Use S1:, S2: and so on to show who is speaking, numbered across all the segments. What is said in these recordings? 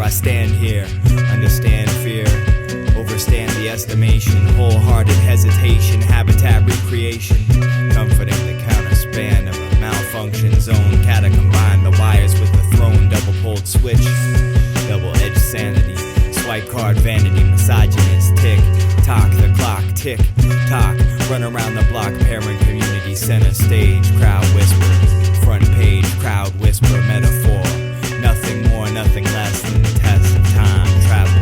S1: I stand here, understand fear, overstand the estimation, wholehearted hesitation, habitat recreation, comforting the counterspan of a malfunction zone, combine the wires with the thrown double-pulled switch, double-edged sanity, swipe card vanity, misogynist, tick, tock, the clock, tick, tock, run around the block, parent community, center stage, crowd whisper, front page, crowd whisper, metaphor, nothing more, nothing less than the test of time, travel,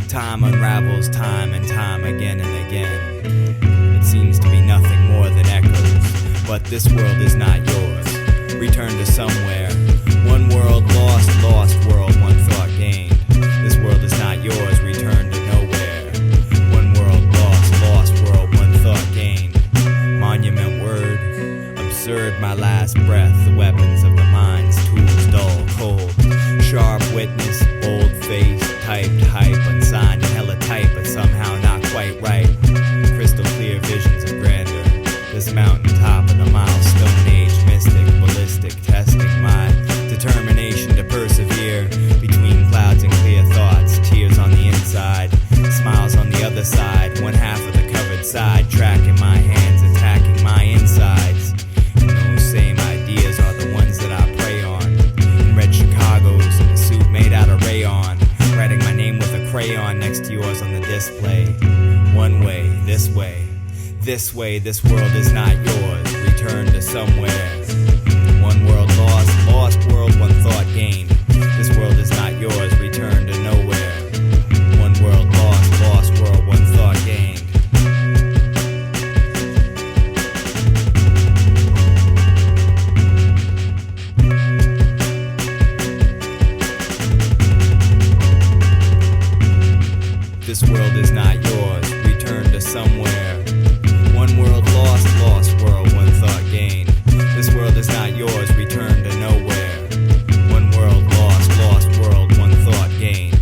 S1: time unravels time and time again and again. It seems to be nothing more than echoes, but this world is not yours. Return to somewhere, one world lost, lost world, one thought gained. This world is not yours, return to nowhere. One world lost, lost world, one thought gained. Monument word, absurd my last breath, the weapons of the mind's tools dull, cold. Sharp witness, bold face, typed hype, unsigned and hella tight, but somehow not quite right. Crystal clear visions of grandeur. This mountain top of the milestone age, mystic, ballistic, testing my determination to persevere between clouds and clear thoughts. Tears on the inside, smiles on the other side. One half of the covered side, tracking my hands, attacking my insides. And those same ideas are the ones that I prey on. In red Chicago's, in a suit made out of rayon, writing my name with a crayon next to yours on the display. One way, this way. This way, this world is not yours. Return to somewhere. One world lost, lost world, one thought gained. This world is not yours. Return to nowhere. One world lost, lost world, one thought gained. This world is not yours. Return to somewhere. One world lost, lost world, one thought gained. This world is not yours, return to nowhere. One world lost, lost world, one thought gained.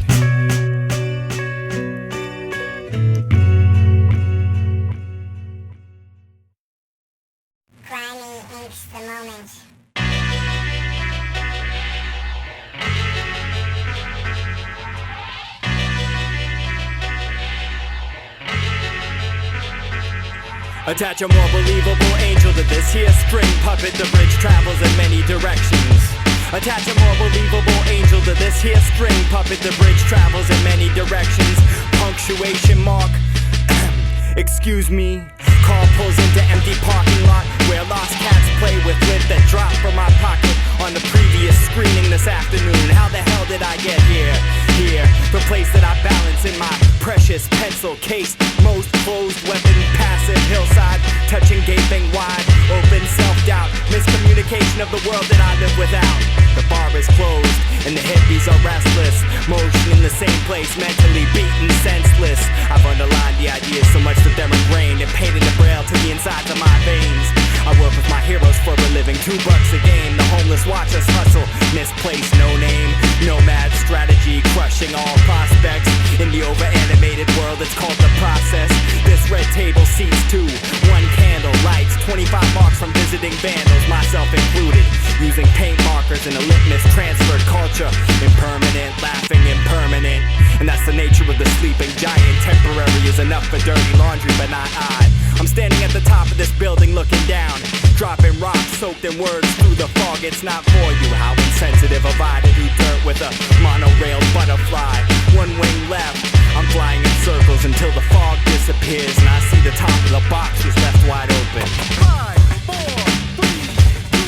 S2: Grimey inks the moment.
S3: Attach a more believable angel to this here string puppet. The bridge travels in many directions. Attach a more believable angel to this here string puppet. The bridge travels in many directions. Punctuation mark. Excuse me. Car pulls into empty parking lot where lost cats play with lint that dropped from my pocket on the previous screening this afternoon. How the hell did I get here? Here, the place that I balance in my precious pencil case. Most closed weapon, passive hillside, touching gaping wide, open self-doubt, miscommunication of the world that I live without. The bar is closed and the hippies are restless, motion in the same place, mentally beaten, senseless. I've underlined the ideas so much that they're ingrained and painted a braille to the insides of my veins. I work with my heroes for a living, $2 a game. The homeless watch us hustle, misplaced, no name, nomad strategy, crushing all prospects. In the over-animated world, it's called the process. This red table seats two, one candle lights, 25 marks from visiting vandals, myself included. Using paint markers in a litmus transferred culture, impermanent, laughing impermanent. And that's the nature of the sleeping giant. Temporary is enough for dirty laundry, but not I. I'm standing at the top of this building looking down, dropping rocks soaked in words through the fog. It's not for you. How insensitive of I to do dirt with a monorail butterfly. One wing left, I'm flying in circles until the fog disappears and I see the top of the box was left wide open. 5, 4, 3, 2,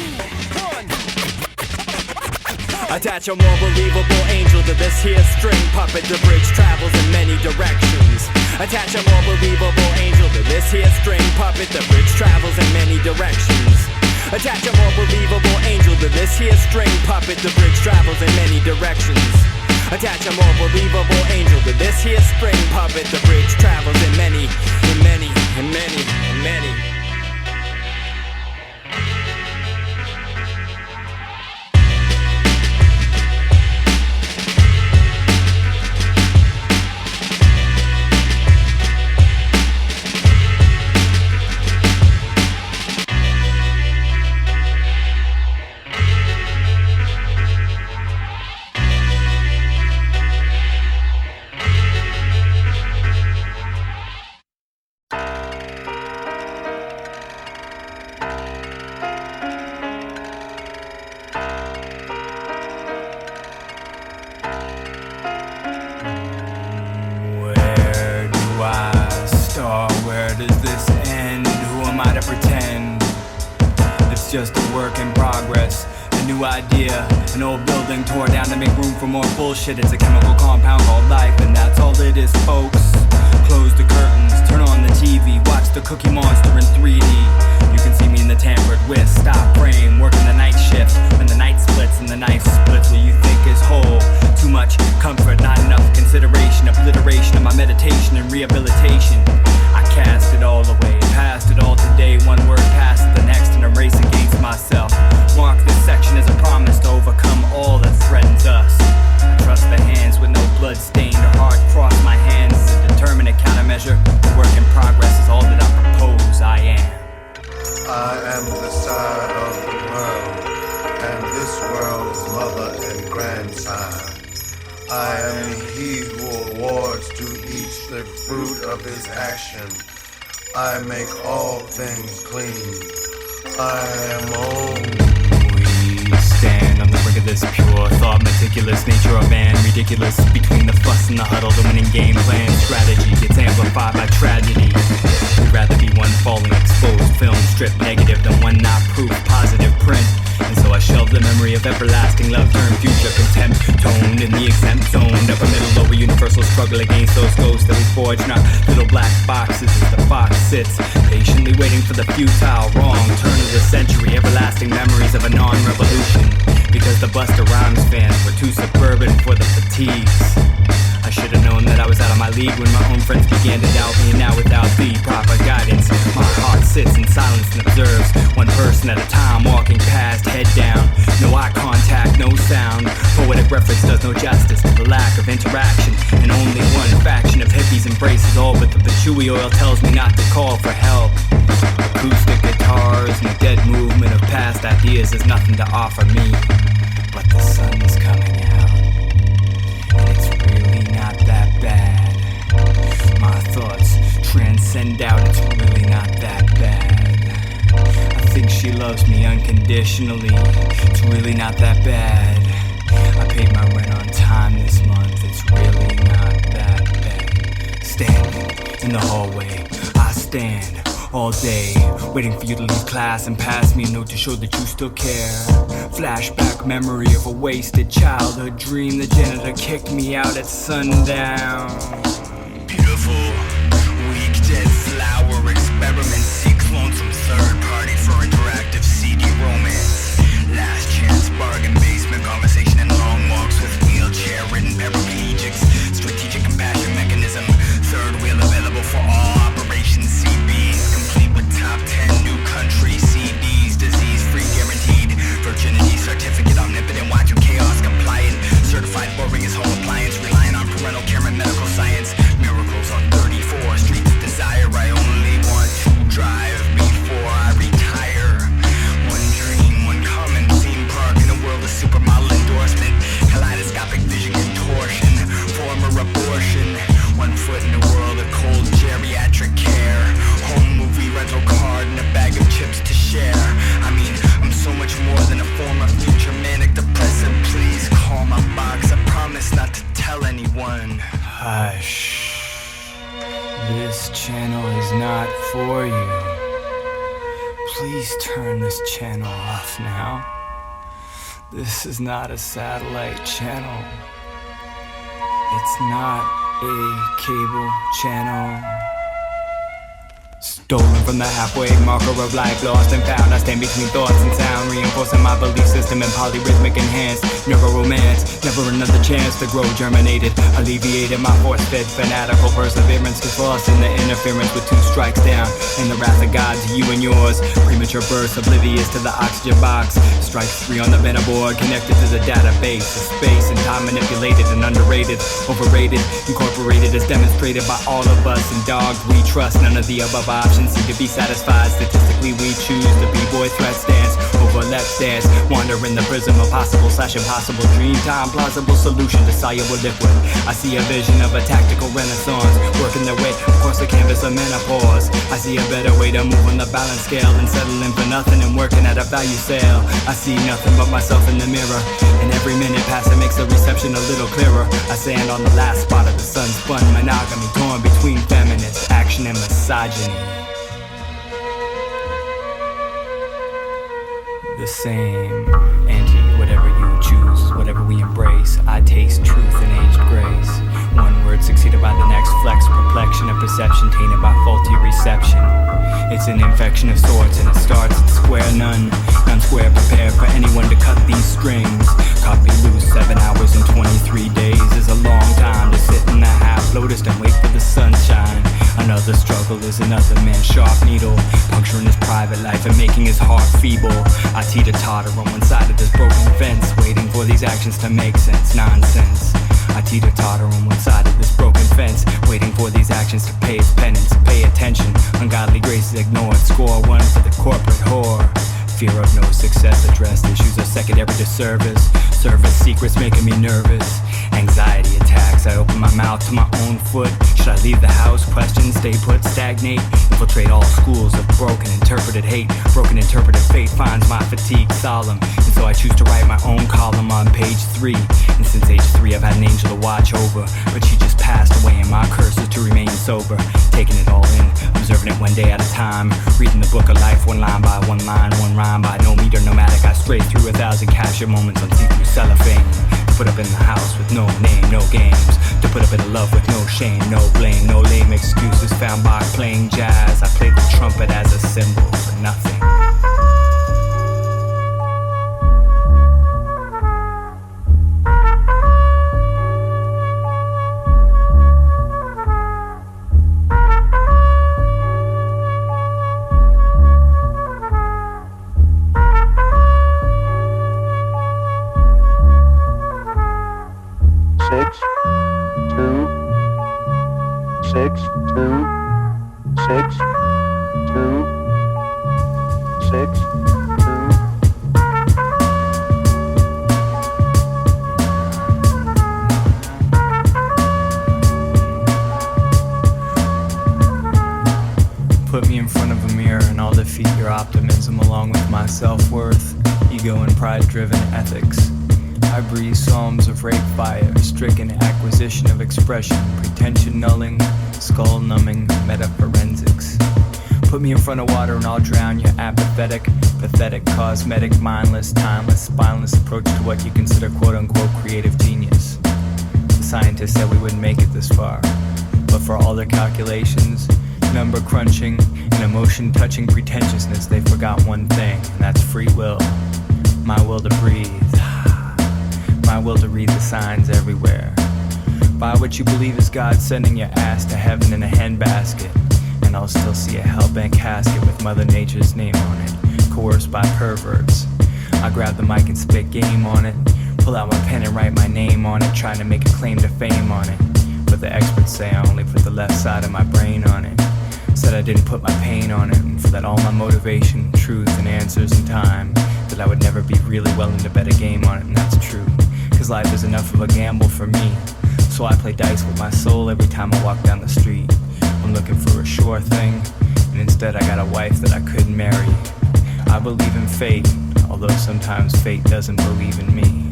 S3: 1. Attach a more believable angel to this here string puppet. The bridge travels in many directions. Attach a more believable angel to this here string puppet. The bridge travels in many directions. Attach a more believable angel to this here string puppet. The bridge travels in many directions. Attach a more believable angel to this here string puppet. The bridge travels in many, in many, in many, in many.
S1: try to pretend it's just a work in progress. A new idea, an old building tore down to make room for more bullshit. It's a chemical compound called life, and that's all it is, folks. Close the curtains, turn on the TV, watch the Cookie Monster in 3D. You can see me in the tampered with stop frame, working the night shift when the night splits and the knife splits what you think is whole. Too much comfort, not enough consideration, obliteration of my meditation and rehabilitation. I cast it all away, passed it all today, one word past the next, and a race against myself. Mark this section as a promise to overcome all that threatens us. I trust the hands with no blood stained or heart cross my hands as a determinate countermeasure. The work in progress is all that I propose I am.
S4: I am the side of the world, and this world's mother and grandsire. I am he who awards to each the fruit of his action. I make all things clean. I am old.
S1: We stand on the brink of this pure thought, meticulous nature of man, ridiculous between the fuss and the huddle. The winning game plan strategy gets amplified by tragedy. We'd rather be one falling exposed film strip negative than one not proof positive print. And so I shelve the memory of everlasting love, turn future contempt, toned in the exempt zone. Upper middle, lower universal struggle against those ghosts that we forge, not little black boxes as the fox sits, patiently waiting for the futile wrong turn of the century, everlasting memories of a non-revolution. Because the Busta Rhymes fans were too suburban for the fatigues. I should have known that I was out of my league when my own friends began to doubt me, and now without the proper guidance, my heart sits in silence and observes one person at a time walking past, head down. No eye contact, no sound. Poetic reference does no justice to the lack of interaction, and only one faction of hippies embraces all but the patchouli oil tells me not to call for help. Acoustic guitars and the dead movement of past ideas has nothing to offer me, but the sun is coming out. It's really not that bad. My thoughts transcend out, it's really not that bad. I think she loves me unconditionally, it's really not that bad. I paid my rent on time this month, it's really not that bad. Standing in the hallway, I stand all day, waiting for you to leave class and pass me a note to show that you still care. Flashback memory of a wasted childhood dream. The janitor kicked me out at sundown.
S5: Beautiful, weak, dead flower experiment. Seek lonesome third party for interactive CD romance. Last chance bargain basement conversation and long walks with wheelchair-ridden paraplegics. Strategic compassion mechanism. Third wheel available for all operations. CBs complete with top 10 new country CDs. Disease-free guaranteed. Virginity certificate omnipotent. Y2 chaos compliant. Certified boring as home appliance. Relying on parental care and medical science. Miracles on 34 streets. Desire I only want to drive before I retire. One dream, one common theme park in a world of supermodel endorsement. Kaleidoscopic vision contortion. Former abortion. 1 foot in a world of cold geriatric care. Home movie rental card and a bag of chips to share. I mean, I'm so much more than a former future manic depressive. Please call my box. I promise not to tell anyone.
S1: Hush. This channel is not for you. Please turn this channel off now. This is not a satellite channel. It's not a cable channel. Stolen from the halfway marker of life, lost and found. I stand between thoughts and sound, reinforcing my belief system in polyrhythmic enhanced neuroromance. Never another chance to grow germinated. Alleviated my force-fed fanatical perseverance. Cause lost in the interference with 2 strikes down. And the wrath of God to you and yours. Premature bursts oblivious to the oxygen box. Strike 3 on the metaboard, connected to the database. The space and time manipulated and underrated. Overrated, incorporated as demonstrated by all of us. And dogs we trust, none of the above options seem to be satisfied. Statistically we choose the b-boy threat stance over left stance. Wander in the prism of possible/impossible dream time. Plausible solution to soluble liquid. I see a vision of a tactical renaissance, working their way across the canvas of menopause. I see a better way to move on the balance scale than settling for nothing and working at a value sale. I see nothing but myself in the mirror, and every minute passing makes the reception a little clearer. I stand on the last spot of the sun-spun monogamy, torn between feminist action and misogyny. same. Angie, whatever you choose, whatever we embrace, I taste truth in aged grace. One word succeeded by the next, flex, perplexion, a perception tainted by faulty reception. It's an infection of sorts, and it starts at square none. None square prepared for anyone to cut these strings. Cut me loose, 7 hours and 23 days is a long time to sit in the half lotus and wait for the sunshine. Another struggle is another man's sharp needle, puncturing his private life and making his heart feeble. I teeter-totter on one side of this broken fence, waiting for these actions to make sense. Nonsense. I teeter-totter on one side of this broken fence, waiting for these actions to pay its penance. Pay attention, ungodly graces ignored. Score one for the corporate whore. Fear of no success addressed, issues are secondary to service. Service secrets making me nervous. Anxiety attacks, I open my mouth to my own foot. Should I leave the house? Question, stay put, stagnate. Infiltrate all schools of broken interpreted hate. Broken interpreted fate finds my fatigue solemn, and so I choose to write my own column on page 3. And since age 3 I've had an angel to watch over, but she just passed away and my curse is to remain sober. Taking it all in, observing it one day at a time. Reading the book of life one line by one line, one rhyme by no meter nomadic. I stray through 1,000 capture moments on see-through cellophane. To put up in the house with no name, no games. To put up in the love with no shame, no blame, no lame excuses found by playing jazz. I play the trumpet as a symbol for nothing. Put me in front of a mirror and I'll defeat your optimism along with my self-worth, ego and pride-driven ethics. I breathe psalms of rape fire, stricken acquisition of expression, pretension nulling, skull numbing, meta-forensics. Put me in front of water and I'll drown your apathetic, pathetic, cosmetic, mindless, timeless, spineless approach to what you consider quote-unquote creative genius. The scientists said we wouldn't make it this far, but for all their calculations, number crunching, and emotion touching pretentiousness, they forgot one thing, and that's free will. My will to breathe. My will to read the signs everywhere. Buy what you believe is God sending your ass to heaven in a handbasket, and I'll still see a hellbent casket with Mother Nature's name on it, coerced by perverts. I grab the mic and spit game on it, pull out my pen and write my name on it, trying to make a claim to fame on it. But the experts say I only put the left side of my brain on it. Said I didn't put my pain on it, and for that all my motivation, truth and answers and time, that I would never be really willing to bet a game on it, and that's true. Cause life is enough of a gamble for me, so I play dice with my soul every time I walk down the street. I'm looking for a sure thing, and instead I got a wife that I couldn't marry. I believe in fate, although sometimes fate doesn't believe in me.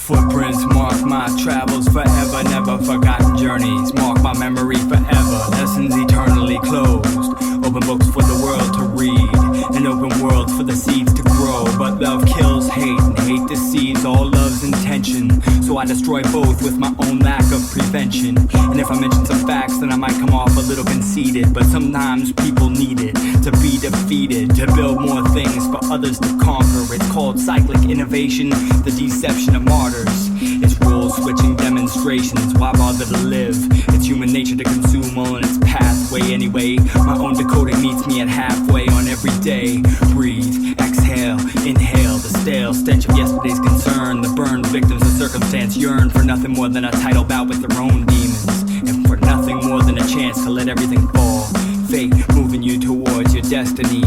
S1: Footprints mark my travels forever, never forgotten journeys mark my memory forever, lessons eternally closed. Open books for the world to read, an open world for the seeds to grow. But love kills hate, and hate deceives all love's intention. So I destroy both with my own lack of prevention. And if I mention some facts, then I might come off a little conceited, but sometimes people need it to be defeated, to build more things for others to conquer. It's called cyclic innovation, the deception of martyrs. It's rule-switching demonstrations, why bother to live? It's human nature to consume all in its pathway anyway. My own decoding meets me at halfway on every day. Breathe, exhale, inhale the stale stench of yesterday's concern. The burned victims of circumstance yearn for nothing more than a title bout with their own demons, and for nothing more than a chance to let everything fall. Fate moving you towards your destiny,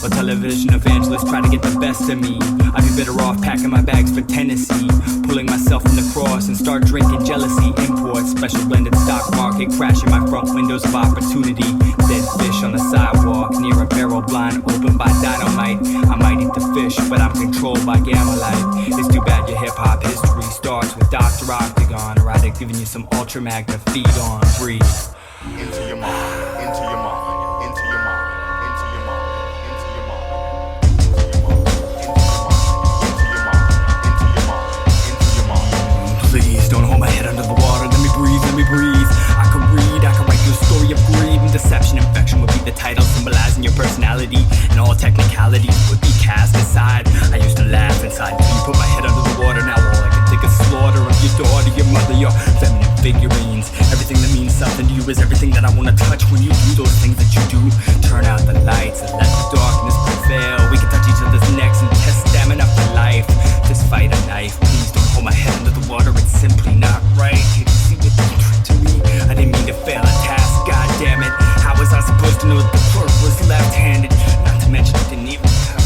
S1: while television evangelists try to get the best of me. I'd be better off packing my bags for Tennessee, pulling myself from the cross and
S3: and start drinking. Jealousy imports, special blended stock market, crashing my front windows of opportunity. Dead fish on the sidewalk, near a barrel blind open by dynamite. I might eat the fish, but I'm controlled by gamma light. It's too bad your hip-hop history starts with Dr. Octagon, or I'd have given you some Ultra Mag to feed on. Breathe.
S5: Into your mind, into your mind, into your mind, into your mind, into your mind, into your mind, into your mind, into your mind, into your mind.
S3: Please don't hold my head under the water. Let me breathe, let me breathe. I can read, I can write you a story of greed and deception. Infection would be the title, symbolizing your personality, and all technicalities would be cast aside. I used to laugh inside until you put my head under the water. Now all I can think is slaughter of your daughter, your mother, your feminine figurines. Everything that means something to you is everything that I wanna touch. When you do those things that you do, turn out the lights and let the darkness prevail. We can touch each other's necks and test stamina for life. Just fight a knife. Please don't hold my head under the water. It's simply not right. Did you see what you did to me? I didn't mean to fail a task. God damn it. How was I supposed to know that the clerk was left-handed? Not to mention I didn't even have.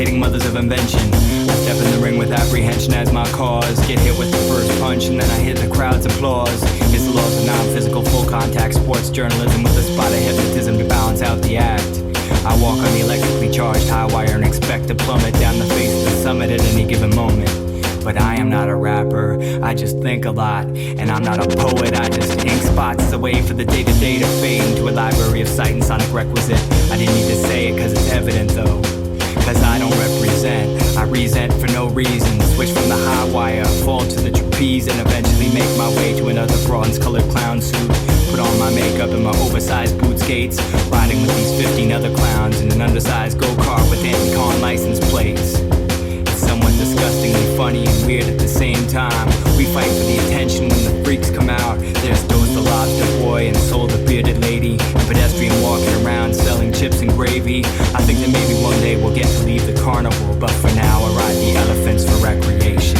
S3: Mothers of invention. I step in the ring with apprehension as my cause. Get hit with the first punch and then I hear the crowd's applause. It's the laws of non-physical full contact sports journalism with a spot of hypnotism to balance out the act. I walk on the electrically charged high wire and expect to plummet down the face of the summit at any given moment. But I am not a rapper, I just think a lot. And I'm not a poet, I just ink spots away for the day-to-day to fade into a library of sight and sonic requisite. I didn't need to say it cause it's evident though. Cause I don't represent, I resent for no reason. Switch from the high wire, fall to the trapeze, and eventually make my way to another bronze-colored clown suit. Put on my makeup and my oversized boot skates, riding with these 15 other clowns in an undersized go-kart with anti-con license plates. It's somewhat disgustingly funny and weird at the same time. We fight for the attention when the freaks come out. There's Dose the Lobster Boy and Soul the Bearded Lady, and pedestrian walking around selling chips and gravy. I think that maybe one day we'll get to leave the carnival, but for now I ride the elephants for recreation.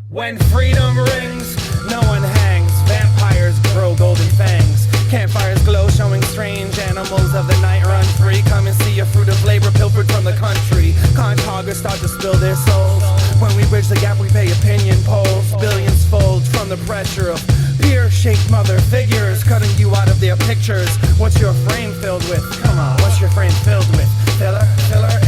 S6: When freedom rings, no one hangs. Vampires grow golden fangs. Campfires glow, showing strange animals of the night run free. Come and see a fruit of labor pilfered from the country. Conchoggers start to spill their souls. When we bridge the gap, we pay opinion polls. Billions fold from the pressure of pear-shaped mother figures, cutting you out of their pictures. What's your frame filled with? Come on, what's your frame filled with? Filler?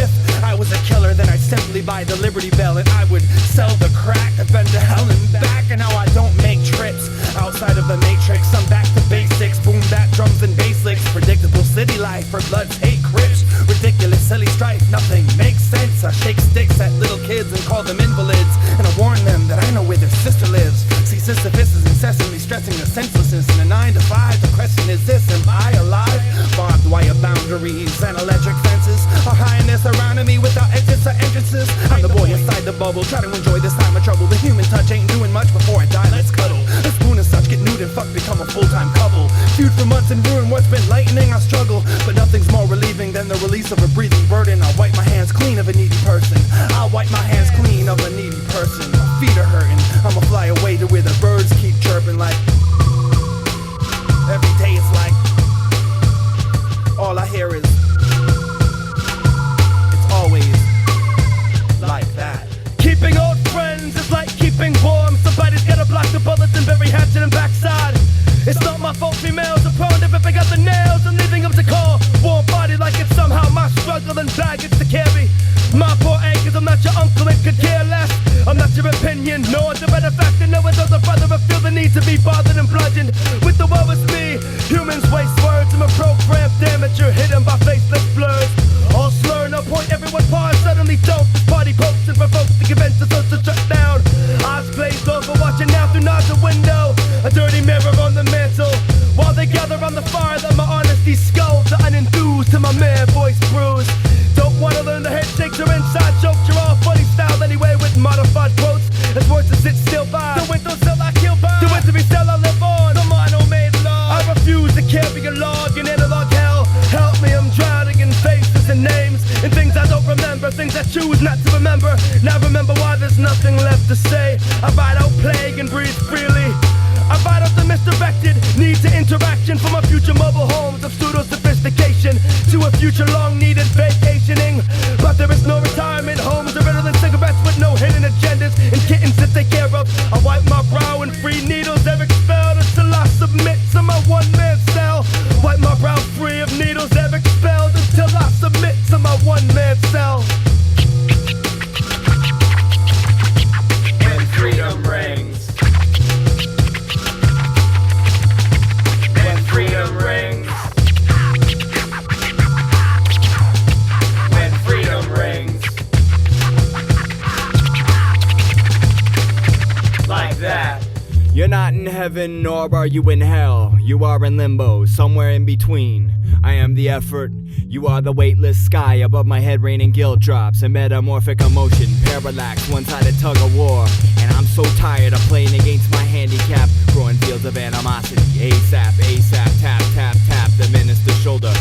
S6: If I was a killer, then I'd simply buy the Liberty Bell and I would sell the crack. I've been to hell and back, and now I don't make trips outside of the matrix. I'm back to basics, boom bap drums and bass licks. Predictable city life for bloods, hate crips. Ridiculous, silly strife, nothing makes sense. I shake sticks at little kids and call them invalids, and I warn them that I know where their sister lives. See, Sisyphus is incessantly stressing the senselessness in a 9 to 5. The question is this: am I alive? Barbed wire boundaries and electric fences are highness surrounding me without exits or entrances. I'm the boy inside the bubble, try to enjoy this time of trouble. The human touch ain't doing much before I die, let's cuddle. A spoon and such, get nude and fuck, become a full-time couple. Feud for months and ruin what's been lightening our struggle, but nothing's more relieving than the release of a breathing burden. I'll wipe my hands clean of a needy person. I'll wipe my hands clean of a needy person. My feet are hurting, I'ma fly away to where the birds keep chirping. Like every day it's like all I hear is it's always like that. Keeping old friends is like keeping warm. Somebody's gotta block the bullets and bury hatchet and backside. It's not my fault females are prone to ripping out the nails and leaving them to call warm body like it's somehow my struggle and baggage to carry. My poor anchors, I'm not your uncle and could care less. I'm not your opinion, nor the benefactor. No one does a brother but feel the need to be bothered and bludgeoned with the woe is me. Humans waste words, I'm a programmed amateur hidden by faceless blurs. All slur, no point, everyone pause, suddenly don't. This party pokes and provokes to convince the social shutdown. Eyes glazed over, watching now through not the window. A dirty mirror on the mantle. While they gather on the fire, let my honesty scold. The unenthused to my man, voice bruised. Don't wanna learn the handshakes or inside jokes. You're all funny style anyway with modified quotes. As words to sit still by. The windows sell I kill by. The winter be still I live on. The mono made law. I refuse to carry a log in analog hell. Help me, I'm drowning in faces and names and things I don't remember, things I choose not to remember. Now remember why there's nothing left to say. I ride out plague and breathe freely. I fight off the misdirected need to interaction from a future mobile homes of pseudo-sophistication to a future long-needed vacationing. But there is no retirement homes or riddle than cigarettes with no hidden agendas and kittens to take care of. I wipe my brow and free needles they're expelled until I submit to my one-man cell. Wipe my brow free of needles they're expelled until I submit to my one-man cell. When freedom rings. Freedom rings. When freedom rings. Like that.
S1: You're not in heaven, nor are you in hell. You are in limbo, somewhere in between. I am the effort, you are the weightless sky. Above my head raining guilt drops and metamorphic emotion. Parallax, one-sided tug of war. And I'm so tired of playing against my handicap. Growing fields of animosity. ASAP, ASAP, tap, tap, tap the minister's shoulder.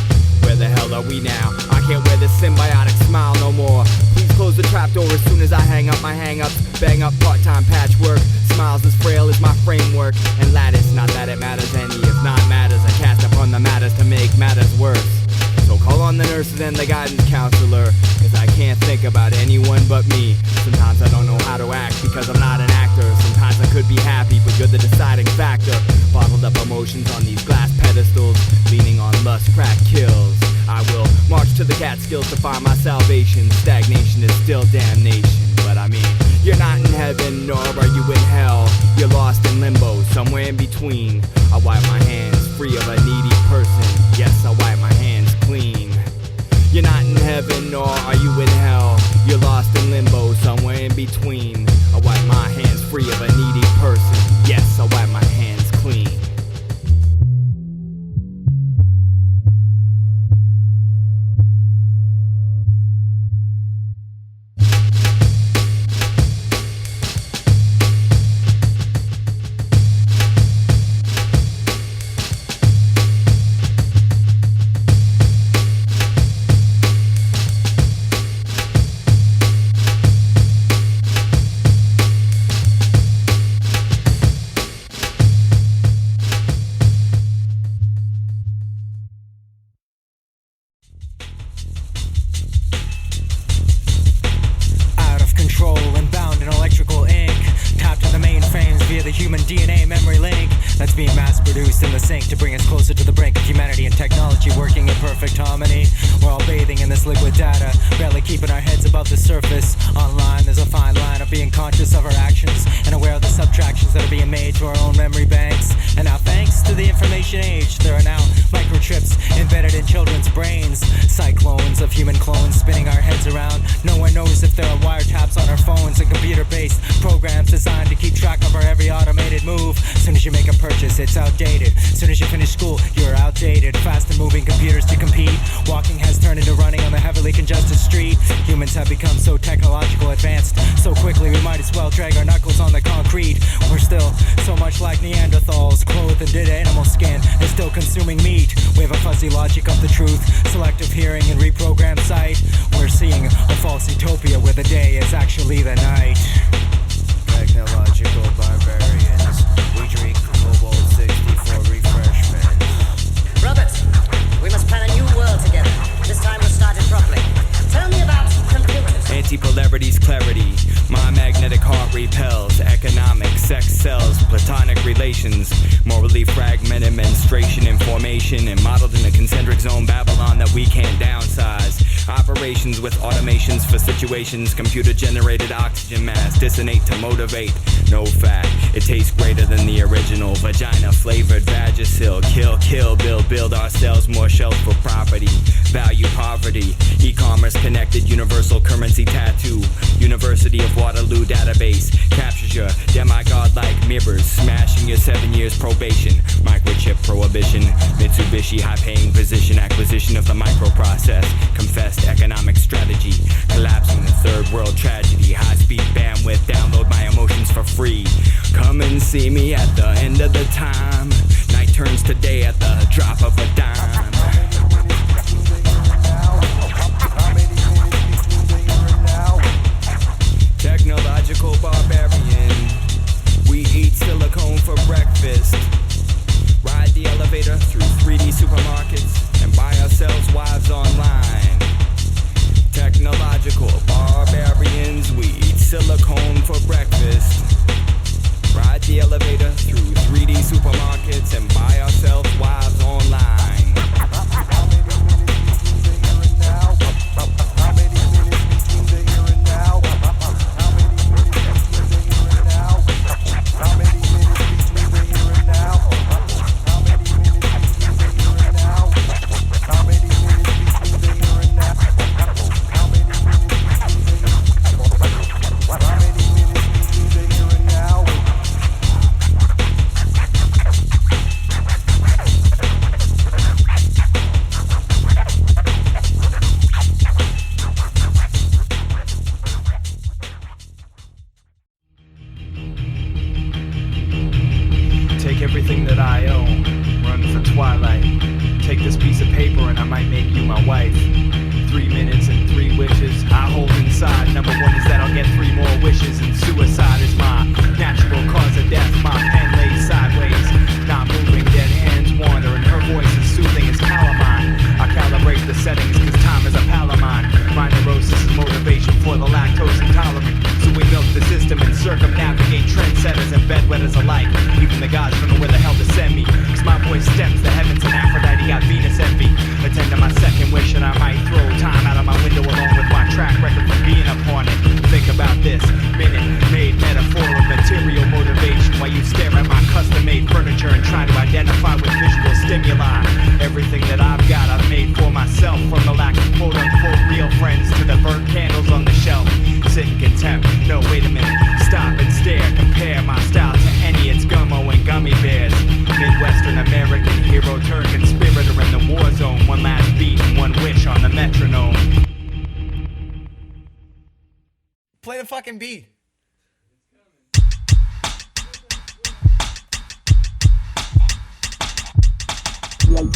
S1: Where the hell are we now? I can't wear this symbiotic smile no more. Please close the trapdoor as soon as I hang up my hang-ups. Bang up part-time patchwork. Smiles as frail as my framework. And lattice, not that it matters any. If not matters, I cast upon the matters to make matters worse. So call on the nurses and the guidance counselor, cause I can't think about anyone but me. Sometimes I don't know how to act because I'm not an actor. Sometimes I could be happy, but you're the deciding factor. Bottled up emotions on these glass pedestals, leaning on lust, crack kills. I will march to the Catskills to find my salvation. Stagnation is still damnation. But I mean, you're not in heaven, nor are you in hell. You're lost in limbo, somewhere in between. I wipe my hands free of a needy person. Yes, I wipe my hands clean. You're not in heaven, nor are you in hell. You're lost in limbo, somewhere in between. I wipe my hands free of a needy person. Yes, I wipe my hands clean.
S7: Human DNA memory link. that's being mass-produced in the sink to bring us closer to the brink of humanity and technology working in perfect harmony. We're all bathing in this liquid data, barely keeping our heads above the surface. Online, there's a fine line of being conscious of our actions and aware of the subtractions that are being made to our own memory banks. And now, thanks to the information age, there are now microchips embedded in children's brains. Cyclones of human clones spinning our heads around. No one knows if there are wiretaps on our phones and computer-based programs designed to keep track of our every automated move. Soon as you make a purchase, it's outdated. Soon as you finish school, you're outdated. Faster-moving computers to compete. Walking has turned into running on the heavily congested street. Humans have become so technological advanced so quickly we might as well drag our knuckles on the concrete. We're still so much like Neanderthals, clothed in dead animal skin and still consuming meat. We have a fuzzy logic of the truth, selective hearing and reprogrammed sight. We're seeing a false utopia where the day is actually the night.
S1: Technological barbarians, we drink Cobalt 64 refreshment.
S8: Robert, we must plan a new world together. This time we'll start it properly. Tell me about computers.
S1: Anti-polarity's clarity. My magnetic heart repels. Economics, sex sells, platonic relations. Morally fragmented menstruation and formation. And modeled in a concentric zone Babylon that we can't downsize. Operations with automations for situations. Computer-generated oxygen mass. Dissonate to motivate. No fat. It tastes greater than the original. Vagina-flavored Vagisil. Kill, build ourselves more shelves for property. Value poverty. E-commerce connected universal currency tattoo. University of Waterloo database. Captures your demigod-like mirrors. Smashing your 7 years probation. Microchip prohibition. Mitsubishi high-paying position. Acquisition of the microprocess. Confessed economic strategy. Collapsing the third world tragedy. High-speed bandwidth. Download my emotions for free. Come and see me at the end of the time. Night turns to day at the drop of a dime. Technological barbarian. We eat silicone for breakfast. Ride the elevator through 3D supermarkets and buy ourselves wives online. Technological barbarians. We eat silicone for breakfast. Ride the elevator through 3D supermarkets and buy ourselves wives online. Take everything that I own, run for Twilight. Take this piece of paper and I might make you my wife. 3 minutes and 3 wishes I hold inside. Number 1 is that I'll get 3 more wishes, and suicide is my natural cause of death. My pen lays sideways, not moving, dead hands wander, and her voice is soothing as calamine. I calibrate the settings cause time is a pal of mine. My neurosis is motivation for the lactose intolerant. So we milk the system and circumnavigate trendsetters and bedwetters alike. Even the gods don't know where the hell to send me, cause my voice steps the heavens and Aphrodite got Venus envy. Attend to my second wish and I might throw time out of my window along with my track record for being upon it. Think about this minute-made metaphor of material motivation while you stare at my custom-made furniture and try to identify with visual stimuli. Everything that I've got I've made for myself, from the lack of quote-unquote real friends to the burnt candles on the shelf. Sit in contempt, no wait a minute, stop and stare, compare my style to any, it's gummo and gummy bears. Midwestern American hero turned conspirator in the war zone. One last beat and one wish on the metronome.
S9: Play the fucking beat.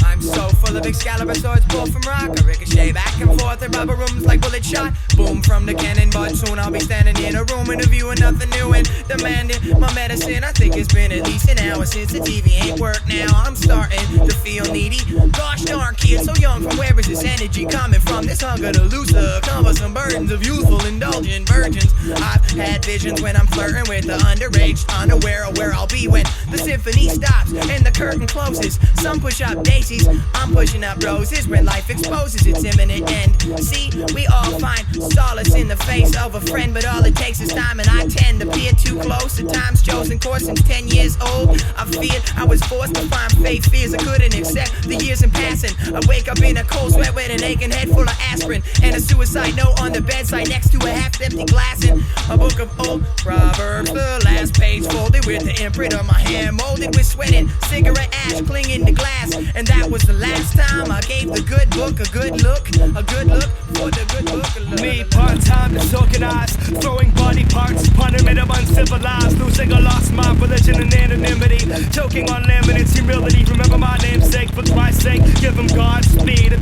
S9: I'm so
S10: full of Excalibur swords pulled from rock. I ricochet back and forth in rubber rooms like bullet shot. Boom from the cannon, but soon I'll be standing in a room interviewing nothing new and demanding my medicine. I think it's been at least an hour since the TV ain't worked now. I'm starting to feel needy. Gosh darn, kid, so young, from where is this energy coming from? This hunger to loose the cumbersome burdens of youthful indulgent virgins. I've had visions when I'm flirting with the underage, unaware of where I'll be when the symphony stops and the curtain closes. Some push up daisies, I'm pushing up roses when life exposes its imminent end. See, we all find solace in the face of a friend, but all it takes is time, and I tend to peer too close. The time's chosen course since 10 years old. I feared I was forced to find fake fears I couldn't accept. The years in passing, I wake up in a cold sweat with an aching head full of aspirin and a suicide note on the bedside next to a half-empty glass in a book of old proverbs. The last page folded with the imprint of my hand, molded with sweat and cigarette ash clinging to glass. And that was the last time I gave the good book a good look for the good book.
S3: Me part-time disorganized, throwing body parts, punishment of uncivilized, losing a lost my religion and anonymity, choking on laminates, humility. Remember my namesake, for Christ's sake, give him Godspeed. A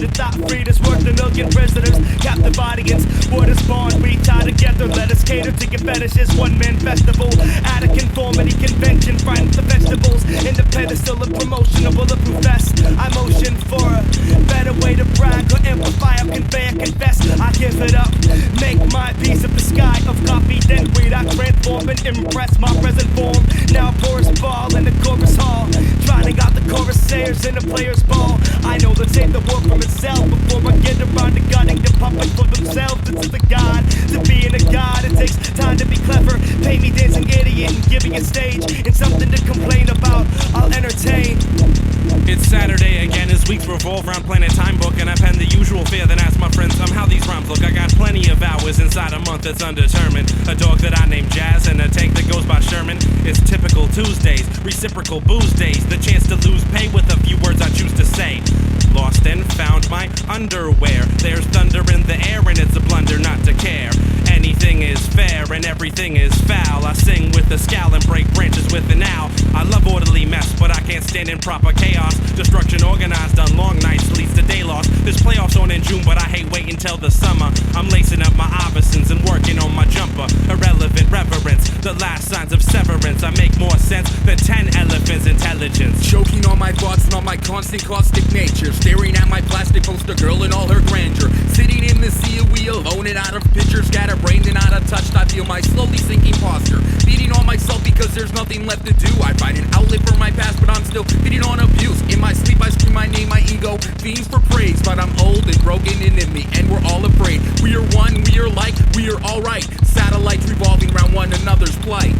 S3: thought free that's worth a million prisoners, captive audience, borders bond, we tie together. Let us cater to your fetishes, one-man festival, at a conformity convention, find the vegetables in the pedestal of promotion, a bulletproof vest. I motion for a better way to brag or amplify or convey or confess. I give it up, make my piece of the sky of copy, then read. I transform and impress my present form. Now chorus ball in the chorus hall, drowning out the chorus sayers in the players ball. I know they'll take the war from itself before I get around to gunning the public for themselves. This is the God, to being a god, it takes time to be clever. Pay me dancing idiot and give me a stage and something to complain about, I'll entertain.
S11: It's Saturday again as weeks revolve around playing a time book, and I pen the usual fare, then ask my friends how these rhymes look. I got plenty of hours inside a month that's undetermined. A dog that I named Jazz and a tank that goes by Sherman. It's typical Tuesdays, reciprocal booze days, the chance to lose pay with a few words I choose to say. Lost and found my underwear. There's thunder in the air and it's a blunder not to care. Anything is fair and everything is foul. I sing with a scowl and break branches with an owl. I love orderly mess, but I can't stand improper chaos. Destruction organized on long nights leads to day loss. There's playoffs on in June, but I hate waiting till the summer. I'm lacing up my Iversons and working on my jumper. Irrelevant reverence, the last signs of severance. I make more sense than 10 elephants' intelligence.
S12: Choking on my thoughts and on my constant caustic nature. Staring at my plastic poster girl in all her grandeur. Sitting in the sea of we alone and out of pictures. Scatterbrained and out of touch, I feel my slowly sinking posture. Beating on myself because there's nothing left to do. I find an outlet for my past, but I'm still feeding on abuse. In my sleep I scream my name, my ego fiends for praise. But I'm old and broken and in me, and we're all afraid. We are one, we are like, we are alright. Satellites revolving around one another's plight.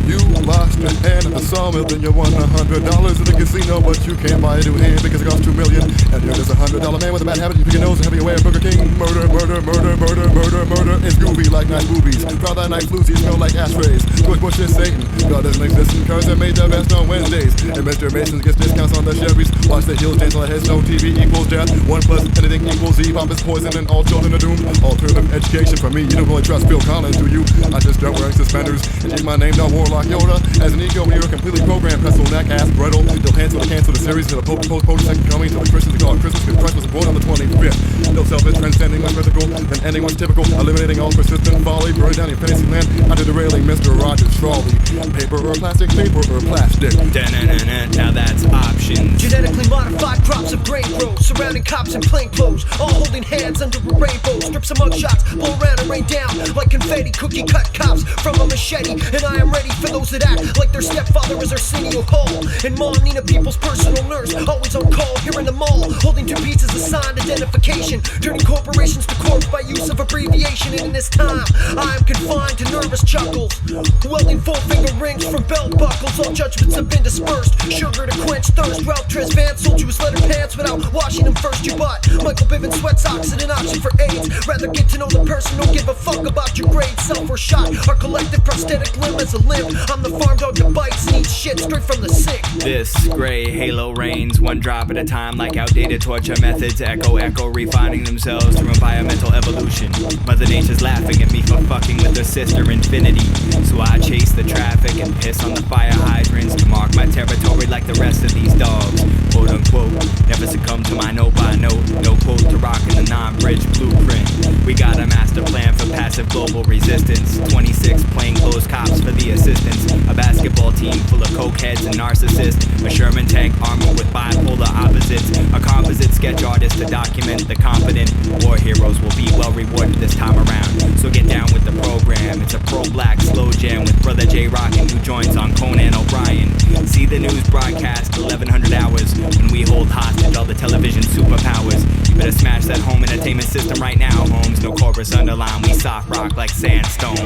S13: You lost an hand at the sawmill, then you won $100 at the casino, but you can't buy a new hand because it costs $2 million. And you're just $100 man with a bad habit. You pick your nose and have your way at Burger King. Murder, murder, murder, murder, murder, murder. It's groovy like night boobies. Proud that night floozies smell like ashtrays. George Bush is Satan. God doesn't exist and cars are made the best on Wednesdays. And Mr. Mason gets discounts on the Chevys. Watch the heels dance on the heads. No TV equals death. 1 plus anything equals Z. Pop is poison and all children are doomed. Alternative education for me. You don't really trust Phil Collins, do you? I just don't wearing suspenders and change my name to Warlock Yoda. As an ego, when you're completely programmed, pretzel neck, ass, brittle. They'll cancel the series till the post second coming till the Christians call it Christmas, because Christ was born on the 25th. No selfish, transcending what's mythical, and ending what's typical, eliminating all persistent folly, burn down your fantasy land, under the railing, Mr. Rogers Trolley. Paper or plastic,
S1: Now that's options.
S14: Genetically modified crops of grain grow, surrounding cops in plain clothes, all holding hands under a rainbow. Strips of mugshots blow around and rain down like confetti. Cookie cut cops from a machete, and I am ready for those that act like their stepfather is Arsenio Hall. And Mom Nina, people's personal nurse, always on call here in the mall, holding 2 beats as a signed identification, turning corporations to corpse by use of abbreviation. And in this time, I am confined to nervous chuckles, welding 4-finger rings from belt buckles. All judgments have been dispersed, sugar to quench thirst. Ralph Tresvant sold you his leather pants without washing them first. You bought Michael Bivens sweat socks and an option for AIDS. Rather get to know the person, don't give a fuck about your grades. Self or shot, our collective prosthetic limb as a limb. I'm the farm dog that bites and eats shit straight from the sink.
S1: This gray halo reigns, 1 drop at a time, like outdated torture methods. Echo, refining themselves through environmental evolution. Mother Nature's laughing at me for fucking with her sister Infinity. So I chase the traffic and piss on the fire hydrants to mark my territory like the rest of these dogs. Quote unquote, never succumb to my note by note. No quote to rockin' the non-bridge blueprint. We got a master plan for passive global resistance. 26 plainclothes cops for the assistance. A basketball team full of cokeheads and narcissists. A Sherman tank armored with bipolar opposites. A composite sketch artist to document the competent. War heroes will be well rewarded this time around. So get down with the program. It's a pro-black slow jam with Brother J rocking new joints on Conan O'Brien. See the news broadcast 1100 hours when we hold hostage all the television superpowers. You better smash that home entertainment system right now, Holmes. No chorus underline, we soft rock like sandstones.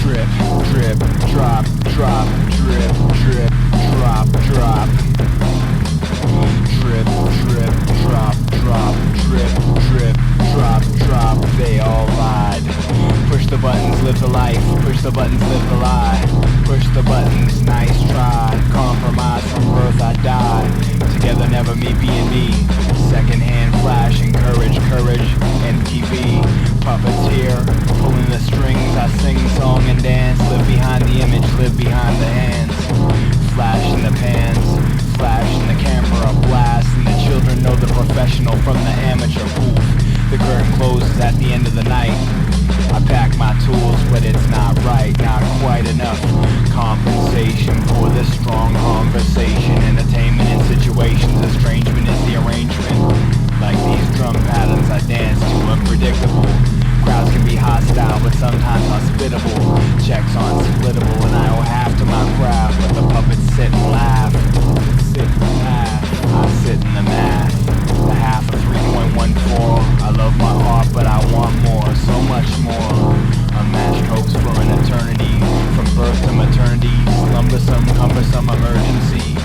S15: Drip, drip, drop, drop, drip, drip, drop, drop. Drip, drip, drop, drop, drip, drip, drop, drop. They all lied. Push the buttons, live the life. Push the buttons, live the lie. Push the buttons, nice try. Compromise from birth, I die. Together, never me being me. Secondhand flash, encourage, courage. MTV, puppeteer, pulling the strings. I sing, song, and dance. Live behind the image, live behind the hands. Flash in the pans, flash in the camera, blast. And the children know the professional from the amateur. Poof, the curtain closes at the end of the night. I pack my tools, but it's not right, not quite enough compensation for this strong conversation. Entertainment in situations, estrangement is the arrangement. Like these drum patterns I dance to, unpredictable. Crowds can be hostile, but sometimes hospitable. Checks aren't splittable, and I owe half to my craft, but the puppets sit and laugh. Sit and laugh. I sit in the math. The half of 3.14. I love my art, but I want more, so much more. Unmatched hopes for an eternity, from birth to maternity. Slumbersome, cumbersome emergency.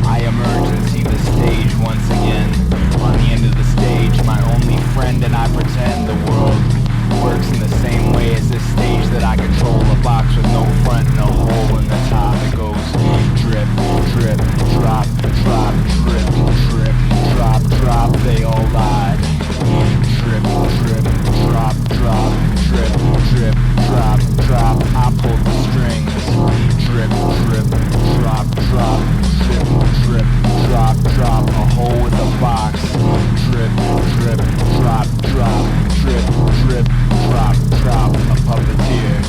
S15: I emergency the stage once again. On the end of the stage, my only friend, and I pretend the world works in the same way as this stage that I control. A box with no front and a hole in the top. It goes drip, drip, drop, drop, drip, drip, drop, drop. They all lied. Drip, drip, drop, drop, drip, drip, drop, drop. I pulled the strings. Drip, drip, drop, drop, drip, drip, drop, drop. A hole with a box. Drip, drip, drop, drop, drip, drip, drop, drop. A puppeteer.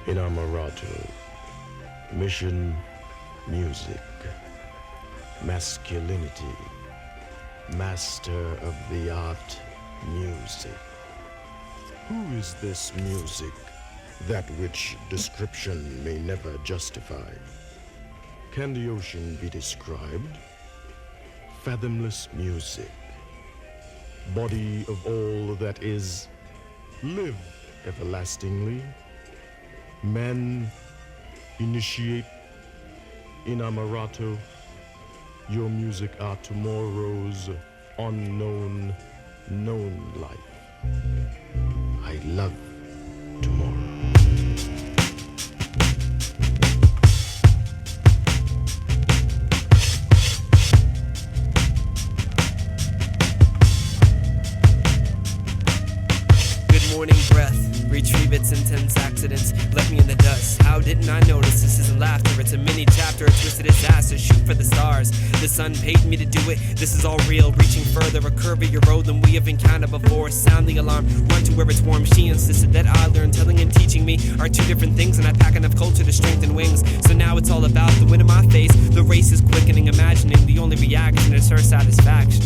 S16: Inamerato, mission, music, masculinity, master of the art, music. Who is this music, that which description may never justify? Can the ocean be described? Fathomless music, body of all that is, live everlastingly. Men initiate Inamerato. Your music are tomorrow's unknown, known life. I love tomorrow.
S10: Morning breath, retrieve its intense accidents, left me in the dust. How didn't I notice? This isn't laughter, it's a mini chapter. A twisted its ass to shoot for the stars. The sun paid me to do it, this is all real. Reaching further, a curvier road than we have encountered before. Sound the alarm, run to where it's warm. She insisted that I learn. Telling and teaching me are two different things, and I pack enough culture to strengthen wings. So now it's all about the wind in my face. The race is quickening, imagining the only reaction is her satisfaction.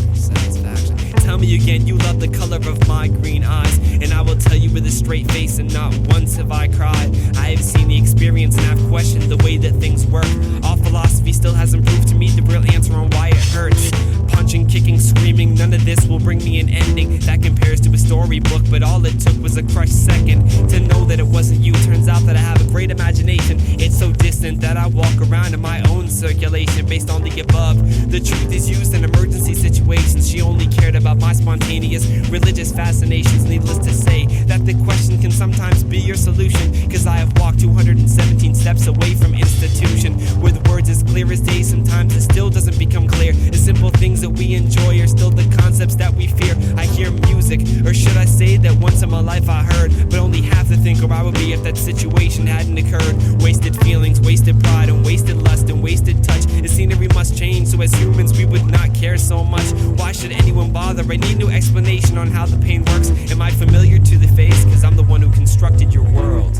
S3: tell me again you love the color of my green eyes, and I will tell you with a straight face, and not once have I cried. I have seen the experience and I've questioned the way that things work. All philosophy still hasn't proved to me the real answer on why it hurts. Punching, kicking, screaming, none of this will bring me an ending that compares to a storybook, but all it took was a crushed second to know that it wasn't you. Turns out that I have a great imagination. It's so distant that I walk around in my own circulation based on the above. The truth is used in emergency situations. She only cared about my spontaneous religious fascinations. Needless to say that the question can sometimes be your solution, cause I have walked 217 steps away from institution. With words as clear as day, sometimes it still doesn't become clear. The simple things that we enjoy are still the concepts that we fear. I hear music, or should I say that once in my life I heard, but only half to think where I would be if that situation hadn't occurred. Wasted feelings, wasted pride, and wasted lust, and wasted touch. The scenery must change, so as humans we would not care so much. Why should anyone bother? I need no explanation on how the pain works. Am I familiar to the face? Cause I'm the one who constructed your world.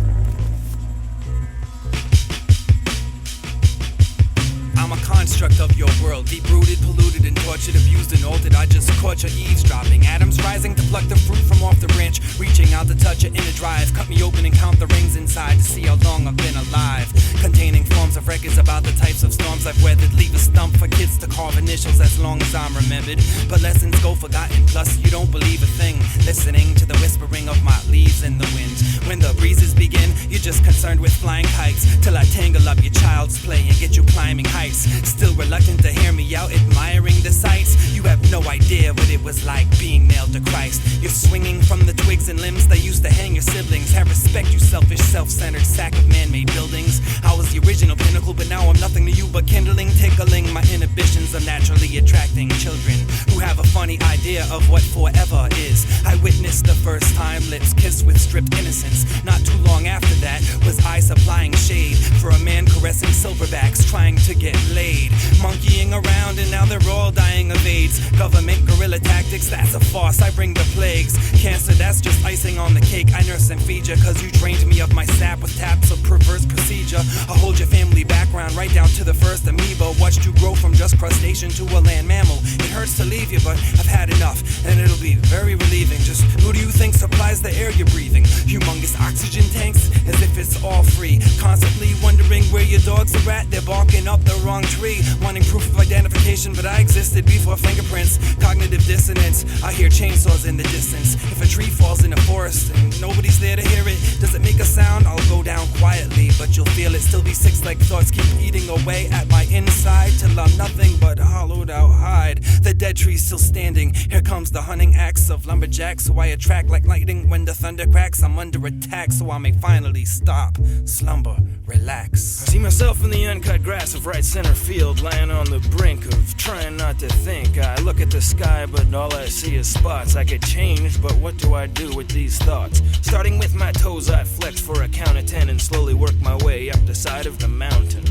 S12: I'm a construct of your world, deep-rooted, polluted, and tortured, abused and altered. I just caught your eavesdropping. Atoms rising to pluck the fruit from off the branch, reaching out to touch your inner drive. Cut me open and count the rings inside to see how long I've been alive. Containing forms of records about the types of storms I've weathered. Leave a stump for kids to carve initials as long as I'm remembered. But lessons go forgotten, plus you don't believe a thing. Listening to the whispering of my leaves in the wind. When the breezes begin, you're just concerned with flying kites, till I tangle up your child's play and get you climbing heights. Still reluctant to hear me out, admiring the sights. You have no idea what it was like being nailed to Christ. You're swinging from the twigs and limbs that used to hang your siblings. Have respect, you selfish, self-centered sack of man-made buildings. I was the original pinnacle, but now I'm nothing to you but kindling, tickling my inhibitions of naturally attracting children who have a funny idea of what forever is. I witnessed the first time lips kiss with stripped innocence. Not too long after that was I supplying shade for a man caressing silverbacks trying to get laid. Monkeying around and now they're all dying of AIDS. Government guerrilla tactics, that's a farce. I bring the plagues. Cancer, that's just icing on the cake. I nurse and feed ya, cause you drained me of my sap with taps of perverse procedure. I hold your family background right down to the first amoeba. Watched you grow from just crustacean to a land mammal. It hurts to leave you, but I've had enough, and it'll be very relieving. Just who do you think supplies the air you're breathing? Humongous oxygen tanks, as if it's all free. Constantly wondering where your dogs are at. They're barking up the wrong tree, wanting proof of identification, but I existed before fingerprints. Cognitive dissonance, I hear chainsaws in the distance. If a tree falls in the forest and nobody's there to hear it, does it make a sound? I'll go down quietly, but you'll feel it. Still these six-legged thoughts keep eating away at my inside, till I'm nothing but a hollowed out hide. The dead tree's still standing. Here comes the hunting axe of lumberjacks, so I attract like lightning when the thunder cracks. I'm under attack, so I may finally stop, slumber, relax.
S17: I see myself in the uncut grass of right center field, lying on the brink of trying not to think. I look at the sky, but all I see is spots. I could change, but what do I do with these thoughts? Starting with my toes, I flex for a count of 10 and slowly work my way up the side of the mountain.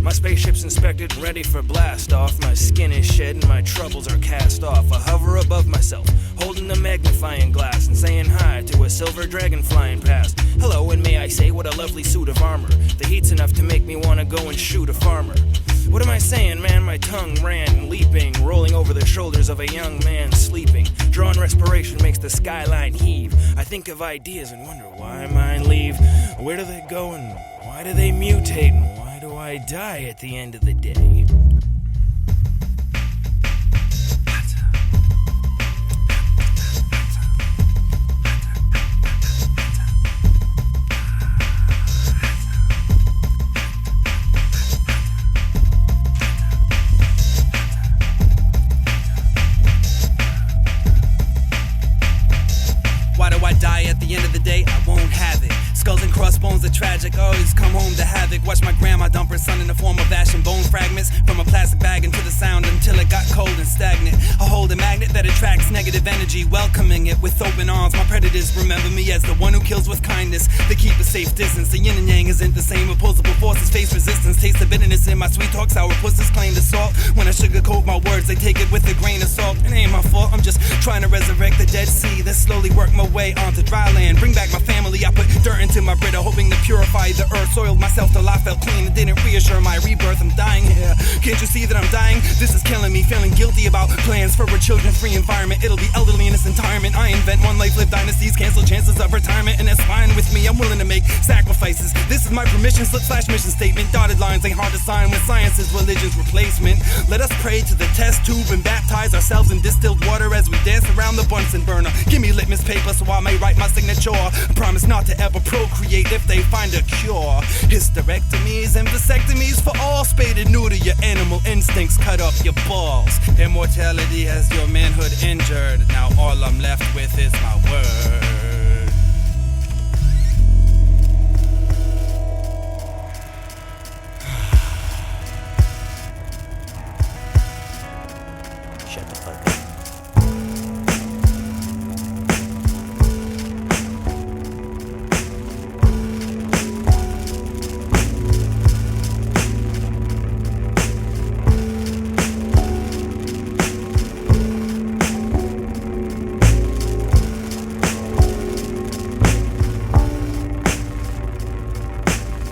S17: My spaceship's inspected and ready for blast off. My skin is shed and my troubles are cast off. I hover above myself, holding the magnifying glass and saying hi to a silver dragon flying past. Hello, and may I say, what a lovely suit of armor. The heat's enough to make me want to go and shoot a farmer. What am I saying, man? My tongue ran, leaping, rolling over the shoulders of a young man sleeping. Drawn respiration makes the skyline heave. I think of ideas and wonder why mine leave. Where do they go and why do they mutate? And why do I die at the end of the day?
S12: Why do I die at the end of the day? I won't have it. Skulls and crossbones are tragic, always come home to havoc. Watch my grandma dump her son in the form of ash and bone fragments from a plastic bag into the sound until it got cold and stagnant. I hold a magnet that attracts negative energy, welcoming it with open arms. My predators remember me as the one who kills with kindness. They keep a safe distance, the yin and yang isn't the same. Opposable forces face resistance, taste the bitterness in my sweet talk. Sour pussies claim the salt. When I sugarcoat my words, they take it with a grain of salt. It ain't my fault, I'm just trying to resurrect the Dead Sea, then slowly work my way onto dry land. Bring back my family, I put dirt into
S6: to my Brita, hoping to purify the earth. Soiled myself till I felt clean and didn't reassure my rebirth. I'm dying here. Can't you see that I'm dying? This is killing me, feeling guilty about plans for a children-free environment. It'll be elderly in its entirement. I invent one life, live dynasties, cancel chances of retirement, and that's fine with me. I'm willing to make sacrifices. This is my permission slip / mission statement. Dotted lines ain't hard to sign when science is religion's replacement. Let us pray to the test tube and baptize ourselves in distilled water as we dance around the Bunsen burner. Give me litmus paper so I may write my signature. I promise not to ever procreate if they find a cure. Hysterectomies and vasectomies for all, spayed and neuter your animal instincts, cut off your balls. Immortality has your manhood injured. Now all I'm left with is my word.
S1: Shut the fuck up.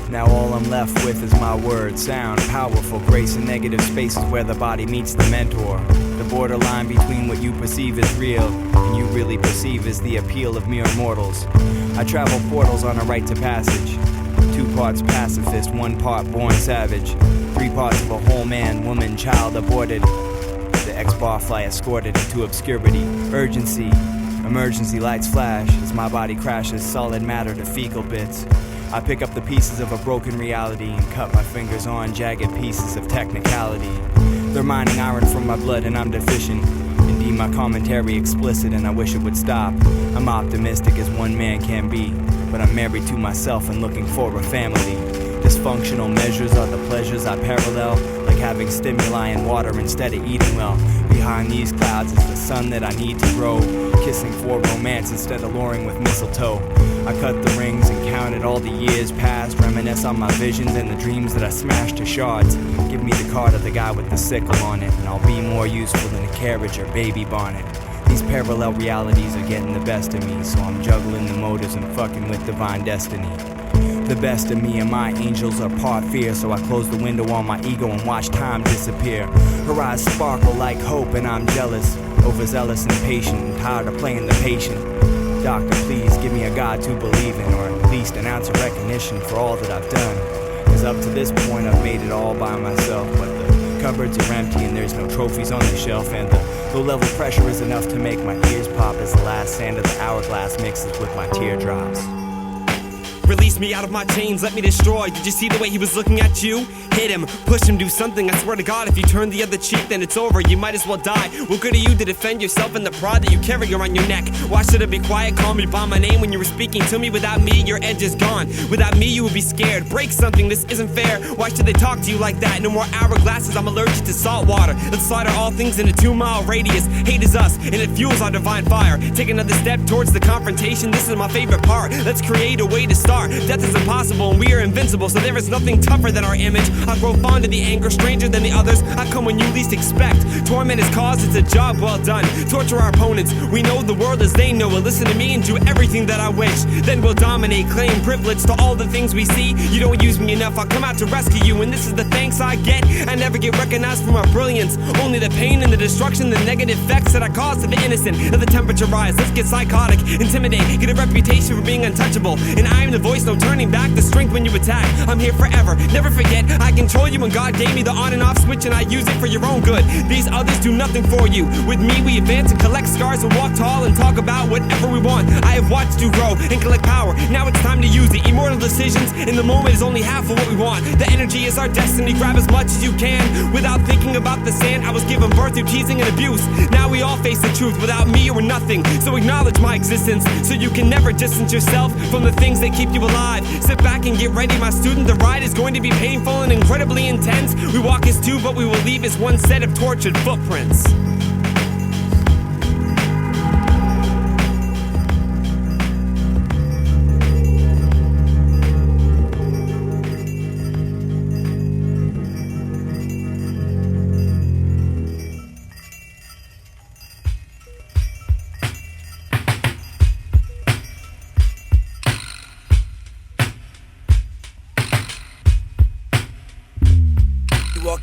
S1: Now all I'm left with is my word, sound, powerful, grace in negative spaces where the body meets the mentor. The borderline between what you perceive as real and you really perceive as the appeal of mere mortals. I travel portals on a rite to passage. 2 parts pacifist, 1 part born savage. 3 parts of a whole man, woman, child aborted. The X-barfly escorted into obscurity. Urgency, emergency lights flash as my body crashes solid matter to fecal bits. I pick up the pieces of a broken reality and cut my fingers on jagged pieces of technicality. They're mining iron from my blood and I'm deficient. Indeed, my commentary explicit and I wish it would stop. I'm optimistic as one man can be, but I'm married to myself and looking for a family. Dysfunctional measures are the pleasures I parallel, like having stimuli in water instead of eating well. Behind these clouds is the sun that I need to grow, kissing for romance instead of luring with mistletoe. I cut the rings and counted all the years past, reminisce on my visions and the dreams that I smashed to shards. Give me the card of the guy with the sickle on it, and I'll be more useful than a carriage or baby bonnet. These parallel realities are getting the best of me, so I'm juggling the motives and fucking with divine destiny. The best of me and my angels are part fear, so I close the window on my ego and watch time disappear. Her eyes sparkle like hope and I'm jealous, overzealous and patient, and tired of playing the patient. Doctor, please give me a God to believe in, or at least an ounce of recognition for all that I've done. Cause up to this point I've made it all by myself, but the cupboards are empty and there's no trophies on the shelf, and the low level pressure is enough to make my ears pop as the last sand of the hourglass mixes with my teardrops.
S11: Release me out of my chains, let me destroy. Did you see the way he was looking at you? Hit him, push him, do something. I swear to God, if you turn the other cheek, then it's over. You might as well die. What good are you to defend yourself and the pride that you carry around your neck? Why should I be quiet? Call me by my name when you were speaking to me. Without me, your edge is gone. Without me, you would be scared. Break something, this isn't fair. Why should they talk to you like that? No more hourglasses, I'm allergic to salt water. Let's slaughter all things in a 2-mile radius. Hate is us, and it fuels our divine fire. Take another step towards the confrontation. This is my favorite part. Let's create a way to start. Death is impossible and we are invincible, so there is nothing tougher than our image. I grow fond of the anger, stranger than the others. I come when you least expect. Torment is cause, it's a job well done. Torture our opponents, we know the world as they know it. Listen to me and do everything that I wish. Then we'll dominate, claim privilege to all the things we see. You don't use me enough, I'll come out to rescue you, and this is the thanks I get. I never get recognized for my brilliance, only the pain and the destruction, the negative effects that I cause to the innocent. Let the temperature rise, let's get psychotic, intimidate, get a reputation for being untouchable. And I am the voice, no turning back, the strength when you attack. I'm here forever, never forget, I control you, and God gave me the on and off switch and I use it for your own good. These others do nothing for you. With me we advance and collect scars and walk tall and talk about whatever we want. I have watched you grow and collect power, now it's time to use it. Immortal decisions in the moment is only half of what we want. The energy is our destiny, grab as much as you can. Without thinking about the sand, I was given birth through teasing and abuse. Now we all face the truth, without me you were nothing. So acknowledge my existence, so you can never distance yourself from the things that keep you alive. Sit back and get ready, my student, the ride is going to be painful and incredibly intense. We walk as two, but we will leave as one set of tortured footprints.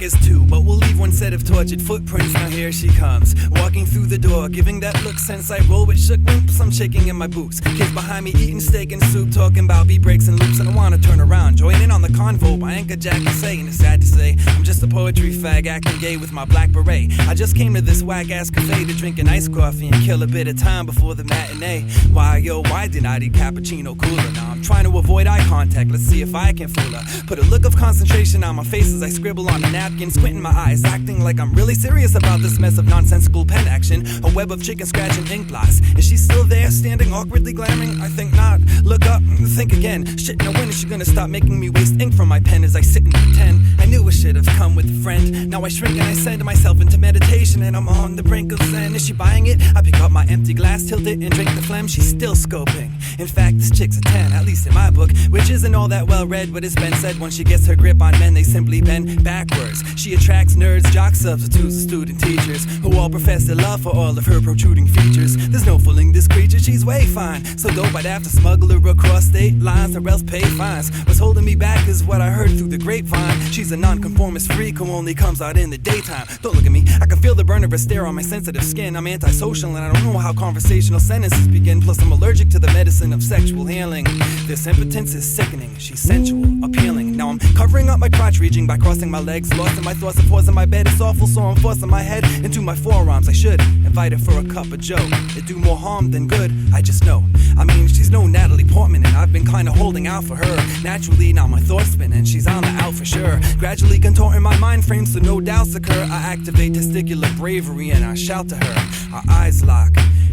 S6: is too, but we'll leave one set of tortured footprints. Now here she comes, walking through the door, giving that look since I roll with shook wimps. I'm shaking in my boots. Kids behind me eating steak and soup, talking about beat breaks and loops. And I wanna turn around, join in on the convo by Anchor Jack and saying it's sad to say I'm just a poetry fag acting gay with my black beret. I just came to this whack ass cafe to drink an iced coffee and kill a bit of time before the matinee. Why did I eat cappuccino cooler? Now I'm trying to avoid eye contact. Let's see if I can fool her. Put a look of concentration on my face as I scribble on a napkin, squinting my eyes, acting like I'm really serious about this mess of nonsensical pen action. A web of chicken scratch and ink blots. Is she still there, standing awkwardly glaring? I think not. Look up, think again. Shit, now when is she gonna stop making me waste ink from my pen as I sit and pretend? I knew I should have come with a friend. Now I shrink and I send myself into meditation, and I'm on the brink of zen. Is she buying it? I pick up my empty glass, tilt it, and drink the phlegm. She's still scoping. In fact, this chick's a 10, at least in my book, which isn't all that well read, but it's been said once she gets her grip on men, they simply bend backwards. She attracts nerds, jock substitutes, and student teachers who all profess their love for all of her protruding features. There's no fooling this creature, she's way fine. So dope I'd have to smuggle her across state lines or else pay fines. What's holding me back is what I heard through the grapevine. She's a nonconformist freak who only comes out in the daytime. Don't look at me, I can feel the burn of her stare on my sensitive skin. I'm antisocial and I don't know how conversational sentences begin. Plus I'm allergic to the medicine of sexual healing. This impotence is sickening, she's sensual, appealing. Now I'm covering up my crotch, reaching by crossing my legs, lost in my thoughts and pausing my bed. It's awful, so I'm forcing my head into my forearms. I should invite her for a cup of joe. It'd do more harm than good, I just know. I mean, she's no Natalie Portman, and I've been kinda holding out for her. Naturally, now my thoughts spin, and she's on the out for sure. Gradually contorting my mind frame so no doubts occur. I activate testicular bravery and I shout to her. Our eyes lock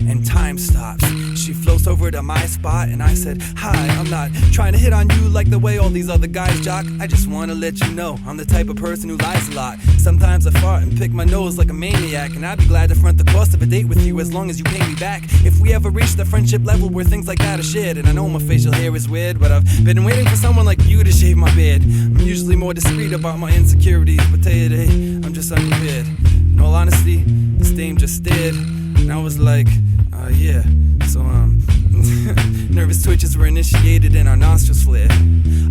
S6: and time stops. She floats over to my spot and I said, hi, I'm not trying to hit on you like the way all these other guys jock. I just wanna let you know I'm the type of person who lies a lot. Sometimes I fart and pick my nose like a maniac, and I'd be glad to front the cost of a date with you as long as you pay me back. If we ever reach the friendship level where things like that are shared. And I know my facial hair is weird, but I've been waiting for someone like you to shave my beard. I'm usually more discreet about my insecurities, but today I'm just unprepared. In all honesty, this dame just stared, and I was like, yeah. So nervous twitches were initiated and our nostrils flared.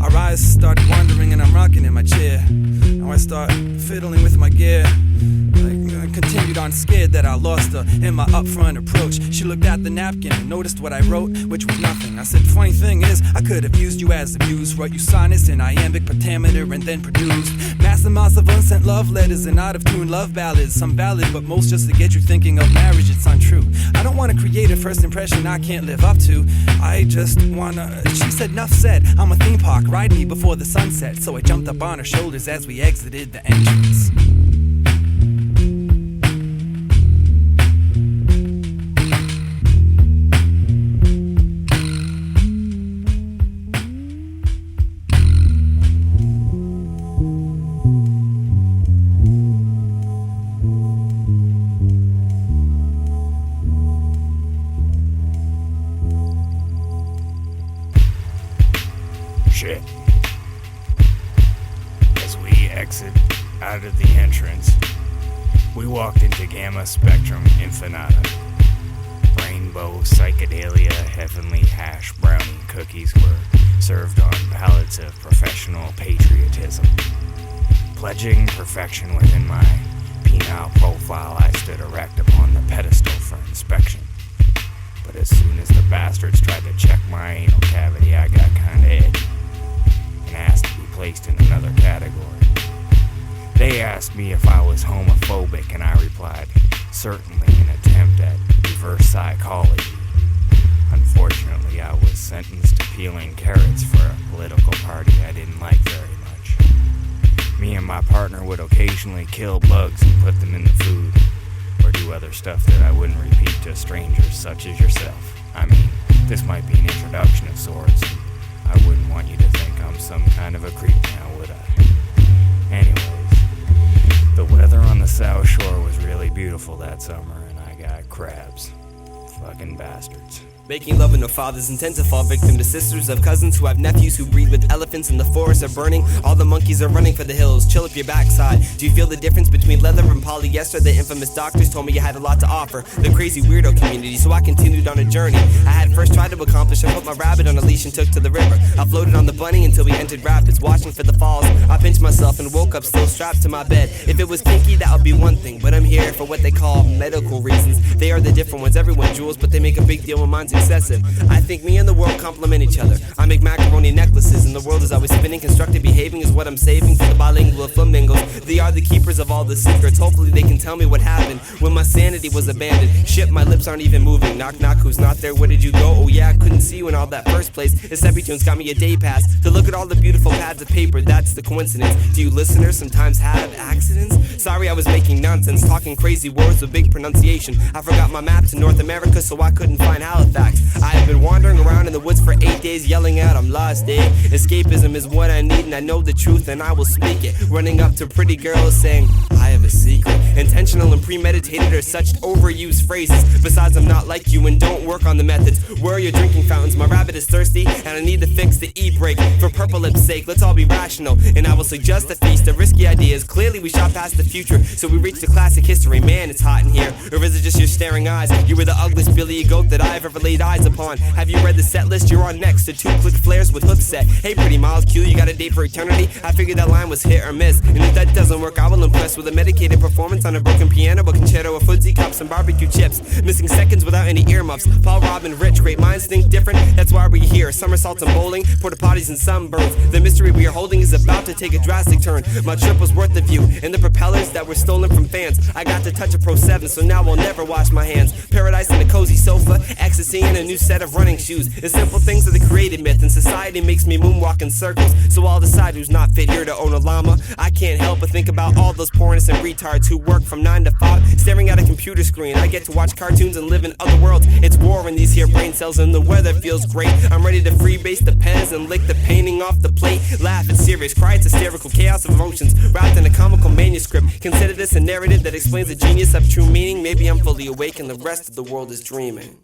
S6: Our eyes started wandering and I'm rocking in my chair. Now I start fiddling with my gear. I continued on, scared that I lost her in my upfront approach. She looked at the napkin and noticed what I wrote, which was nothing. I said, funny thing is, I could have used you as a muse. Wrote you sonnets in iambic pentameter and then produced mass amounts of unsent love letters and out-of-tune love ballads. Some valid, but most just to get you thinking of marriage. It's untrue. I don't want to create a first impression I can't live up to. I just wanna... She said, enough said. I'm a theme park, ride me before the sunset. So I jumped up on her shoulders as we exited the entrance.
S1: Shit. As we exit out of the entrance, we walked into Gamma Spectrum Infinata. Rainbow psychedelia heavenly hash brownie cookies were served on pallets of professional patriotism. Pledging perfection within my penile profile, I stood erect upon the pedestal for inspection. But as soon as the bastards tried to check my anal cavity, I got kinda edgy and asked to be placed in another category. They asked me if I was homophobic, and I replied, certainly an attempt at reverse psychology. Unfortunately, I was sentenced to peeling carrots for a political party I didn't like very much. Me and my partner would occasionally kill bugs and put them in the food, or do other stuff that I wouldn't repeat to strangers such as yourself. I mean, this might be an introduction of sorts. I wouldn't want you to think I'm some kind of a creep now, would I? Anyways, the weather on the South Shore was really beautiful that summer, and I got crabs.
S17: Fucking bastards.
S3: Making love with no fathers intends to fall victim to sisters of cousins who have nephews who breed with elephants, and the forests are burning. All the monkeys are running for the hills. Chill up your backside. Do you feel the difference between leather and polyester? The infamous doctors told me you had a lot to offer. The crazy weirdo community, so I continued on a journey. I had first tried to accomplish. I put my rabbit on a leash and took to the river. I floated on the bunny until we entered rapids, watching for the falls. I pinched myself and woke up still strapped to my bed. If it was kinky, that would be one thing, but I'm here for what they call medical reasons. They are the different ones, everyone jewels, but they make a big deal when mine's excessive. I think me and the world complement each other. I make macaroni necklaces and the world is always spinning. Constructive behaving is what I'm saving for the bilingual flamingos. They are the keepers of all the secrets. Hopefully they can tell me what happened when my sanity was abandoned. Shit, my lips aren't even moving. Knock knock, who's not there? Where did you go? Oh yeah, I couldn't see you in all that first place. Except tunes got me a day pass to look at all the beautiful pads of paper. That's the coincidence. Do you listeners sometimes have accidents? Sorry, I was making nonsense, talking crazy words with big pronunciation. I forgot my map to North America, so I couldn't find Halifax. I have been wandering around in the woods for 8 days yelling out I'm lost, Escapism is what I need and I know the truth and I will speak it. Running up to pretty girls saying I have a secret. Intentional and premeditated are such overused phrases. Besides, I'm not like you and don't work on the methods. Where are your drinking fountains? My rabbit is thirsty and I need to fix the e-brake. For Purple Lip's sake, let's all be rational, and I will suggest a feast of risky ideas. Clearly we shot past the future, so we reached the classic history. Man, it's hot in here. Or is it just your staring eyes? You were the ugliest Billy Goat that I've ever laid eyes upon. Have you read the set list? You're on next to 2-click flares with hook set. Hey pretty Miles Q, you got a date for eternity? I figured that line was hit or miss, and if that doesn't work I will impress with a medicated performance on a broken piano, a concerto, a footsie, cups and barbecue chips. Missing seconds without any earmuffs. Paul, Robin, Rich, great minds think different. That's why we're here. Somersaults and bowling, porta potties and sunburns. The mystery we are holding is about to take a drastic turn. My trip was worth the view, and the propellers that were stolen from fans. I got to touch a Pro 7, so now I'll never wash my hands. Paradise in a cozy sofa, ecstasy in a new set of running shoes. The simple things of the created myth, and society makes me moonwalk in circles. So I'll decide who's not fit here to own a llama. I can't help but think about all those poor innocent retards who work from 9 to 5, staring at a computer screen. I get to watch cartoons and live in other worlds. It's war in these here brain cells, and the weather feels great. I'm ready to freebase the pens and lick the painting off the plate. Laugh, it's serious, cry, it's hysterical, chaos of emotions wrapped in a comical manuscript. Consider this a narrative that explains the genius of true meaning. Maybe I'm fully awake and the rest of the world is dreaming.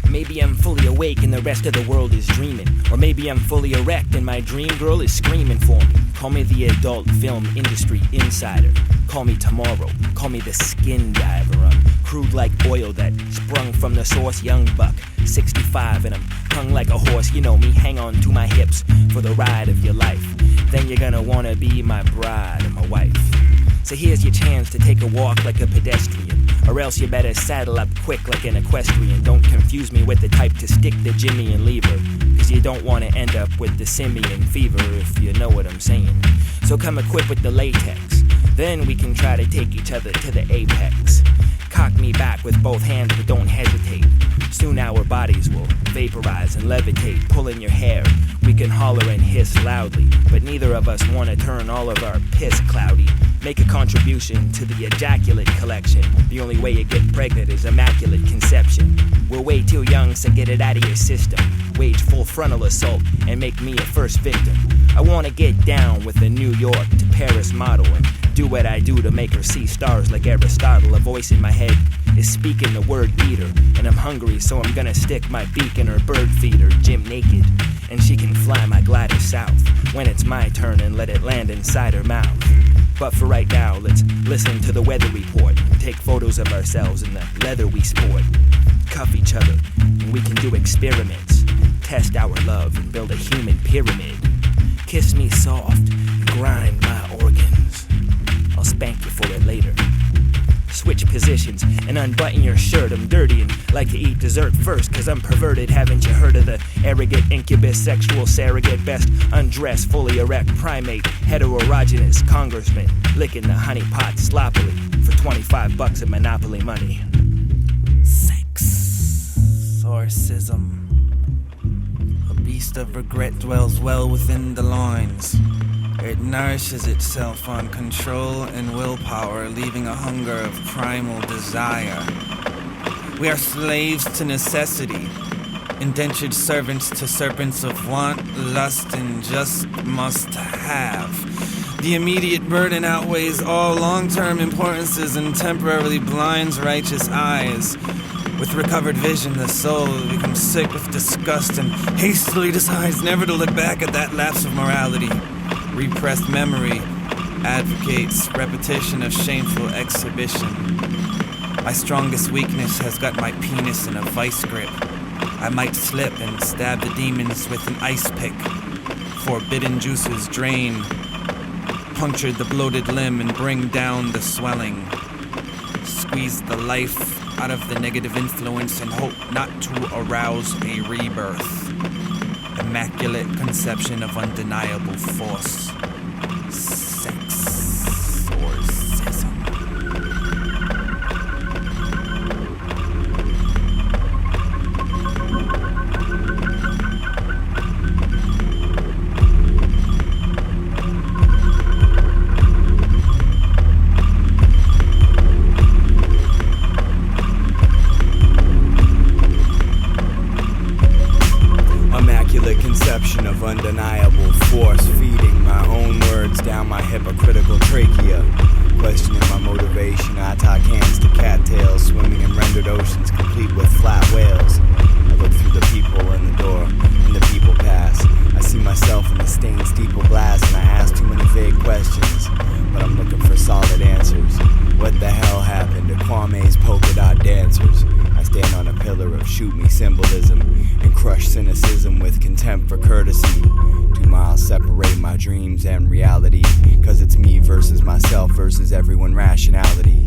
S17: Maybe I'm fully awake and the rest of the world is dreaming. Or maybe I'm fully erect and my dream girl is screaming for me. Call me the adult film industry insider. Call me tomorrow. Call me the skin diver. I'm crude like oil that sprung from the source, young buck. 65 and I'm hung like a horse. You know me, hang on to my hips for the ride of your life. Then you're gonna wanna be my bride or my wife. So here's your chance to take a walk like a pedestrian, or else you better saddle up quick like an equestrian. Don't confuse me with the type to stick the Jimmy and lever, cause you don't want to end up with the simian fever, if you know what I'm saying. So come equipped with the latex, then we can try to take each other to the apex. Cock me back with both hands, but don't hesitate. Soon our bodies will vaporize and levitate. Pull in your hair, we can holler and hiss loudly, but neither of us want to turn all of our piss cloudy. Make a contribution to the ejaculate collection. The only way you get pregnant is immaculate conception. We're way too young, so get it out of your system. Wage full frontal assault and make me a first victim. I wanna get down with a New York to Paris model and do what I do to make her see stars like Aristotle. A voice in my head is speaking the word eater, and I'm hungry, so I'm gonna stick my beak in her bird feeder, Jim naked, and she can fly my glider south when it's my turn and let it land inside her mouth. But for right now, let's listen to the weather report, take photos of ourselves in the leather we sport, cuff each other, and we can do experiments, test our love and build a human pyramid. Kiss me soft, grind my organs. I'll spank you for it later. Switch positions and unbutton your shirt. I'm dirty and like to eat dessert first, cause I'm perverted. Haven't you heard of the arrogant incubus, sexual surrogate, best undressed, fully erect primate, heterogenous congressman, licking the honey pot sloppily for $25 of Monopoly money.
S18: Exorcism. A beast of regret dwells well within the loins. It nourishes itself on control and willpower, leaving a hunger of primal desire. We are slaves to necessity, indentured servants to serpents of want, lust, and just must have. The immediate burden outweighs all long-term importances and temporarily blinds righteous eyes. With recovered vision, the soul becomes sick with disgust and hastily decides never to look back at that lapse of morality. Repressed memory advocates repetition of shameful exhibition. My strongest weakness has got my penis in a vice grip. I might slip and stab the demons with an ice pick. Forbidden juices drain, puncture the bloated limb and bring down the swelling. Squeeze the life out of the negative influence and hope not to arouse a rebirth. Immaculate conception of undeniable force. Sexorcism.
S1: Conception of undeniable force, feeding my own words down my hypocritical trachea. Questioning my motivation, I tie cans to cattails, swimming in rendered oceans complete with flat whales. I look through the people in the door, and the people pass. I see myself in the stained steeple glass, and I ask too many vague questions, but I'm looking for solid answers. What the hell happened to Kwame's polka dot dancers? I stand on a pillar of shoot me symbolism and crush cynicism with contempt for courtesy. 2 miles separate my dreams and reality, cause it's me versus myself versus everyone rationality.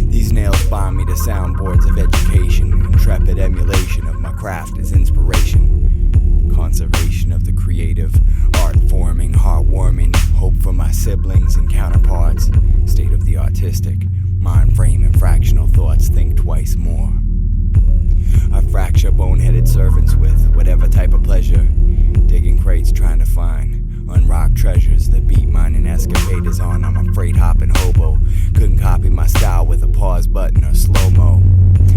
S1: These nails bind me to soundboards of education. Intrepid emulation of my craft is inspiration. Conservation of the creative, art forming, heartwarming, hope for my siblings and counterparts. State of the artistic, mind frame and fractional thoughts, think twice more. I fracture boneheaded servants with whatever type of pleasure, digging crates trying to find unrocked treasures. The beat mining escapade is on, I'm a freight hopping hobo. Couldn't copy my style with a pause button or slow-mo.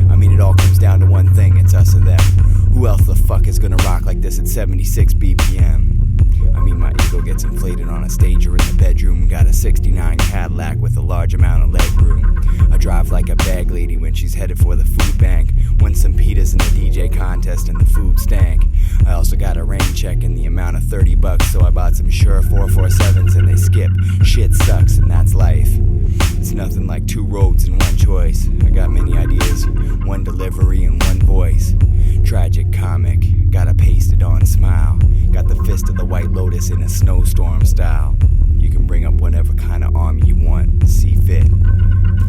S1: I mean, it all comes down to one thing, it's us or them. Who else the fuck is gonna rock like this at 76 BPM? I mean, my ego gets inflated on a stage or in the bedroom. Got a 69 Cadillac with a large amount of legroom. I drive like a bag lady when she's headed for the food bank. Won some pitas in the DJ contest and the food stank. I also got a rain check in the amount of $30, so I bought some Shure 447s and they skip. Shit sucks and that's life. It's nothing like 2 roads and 1 choice. I got many ideas, 1 delivery and 1 voice. Tragic comic, got a pasted on smile. Got the fist of the White Lotus in a snowstorm style. You can bring up whatever kind of army you want, see fit.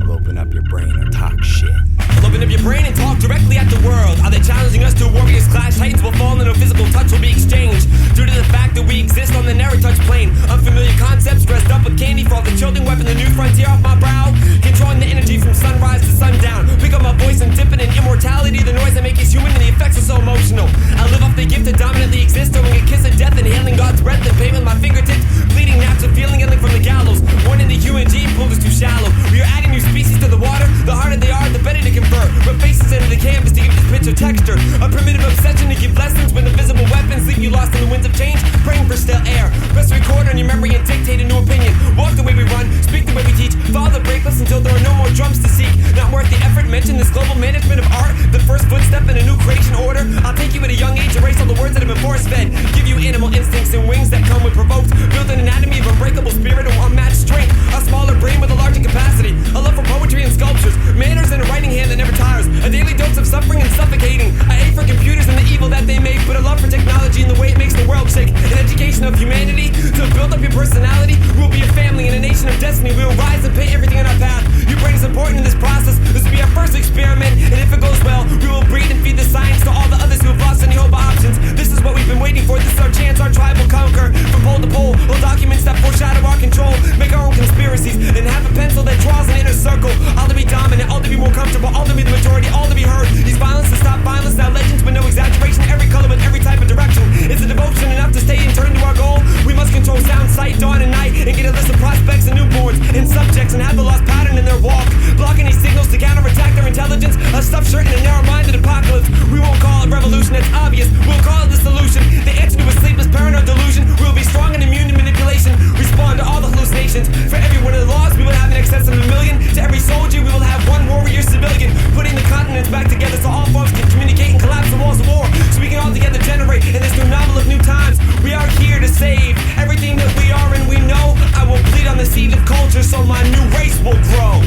S1: I'll open up your brain or talk shit.
S3: I'll open up your brain and talk directly at the world. Are they challenging us to warriors clash? Titans will fall and no physical touch will be exchanged. Due to the fact that we exist on the narrow touch plane. Unfamiliar concepts dressed up with candy for all the children, wiping the new frontier off my brow. Controlling the energy from sunrise to sundown. Pick up my voice and dip it in immortality. The noise that makes us human and the effects are so emotional. I live off the gift to dominantly exist, throwing a kiss of death, inhaling God's breath and pain with my fingertips. Bleeding naps of feeling yelling from the gallows. One in the UNG pool is too shallow. We are adding new species to the water. The harder they are, the better to convert. Rub faces into the canvas to give this picture texture. A primitive obsession to give lessons when invisible weapons leave you lost in the winds of change. Praying for still air. Press record on your memory and dictate a new opinion. Walk the way we run, speak the way we teach. Follow the breakless until there are no more drums to seek. Not worth the effort. Mention this global management of art. The first footstep in a new creation order. I'll take you at a young age, erase all the words that have been force fed. Give you animal instincts and wings that come with provoked. Build an anatomy of unbreakable spirit and unmatched strength. A smaller brain with a larger capacity. A love for poetry and sculptures. Manners and a writing hand that never tires. A daily dose of suffering and suffocating. I hate for computers and the evil that they make, but a love for technology and the way it makes the world shake. An education of humanity to build up your personality. We'll be a family and a nation of destiny. We will rise and pay everything in our path. Your brain is important.
S10: important in this process. This will be our first experiment, and if it goes well, we will breed and feed the science to all the others who have lost any hope of options. This is what we've been waiting for. This is our chance, our tribe will conquer. From pole to pole, all documents that foreshadow our control. Make our own conspiracies, and have a pencil that draws an inner circle. All to be dominant, all to be more comfortable, all to be the majority, all to be heard. These violence to stop violence, now legends with no exaggeration. Every color with every type of direction. Is a devotion enough to stay and turn to our goal? We must control sound, sight, dawn, and night, and get a list of prospects and newborns and subjects, and have the lost pattern in their walk. Blocking these signals to counterattack their intelligence. A stuffed shirt and a narrow-minded apocalypse. We won't call it revolution, that's obvious. We'll call it the solution. The answer to a sleepless paranoid delusion. We'll be strong and immune to manipulation. Respond to all the hallucinations. For every one of the laws, we will have in excess of 1 million. To every soldier, we will have one warrior civilian. Putting the continents back together so all folks can communicate and collapse the walls of war. So we can all together generate in this new novel of new times. We are here to save everything that we are and we know. I will bleed on the seed of culture so my new race will grow.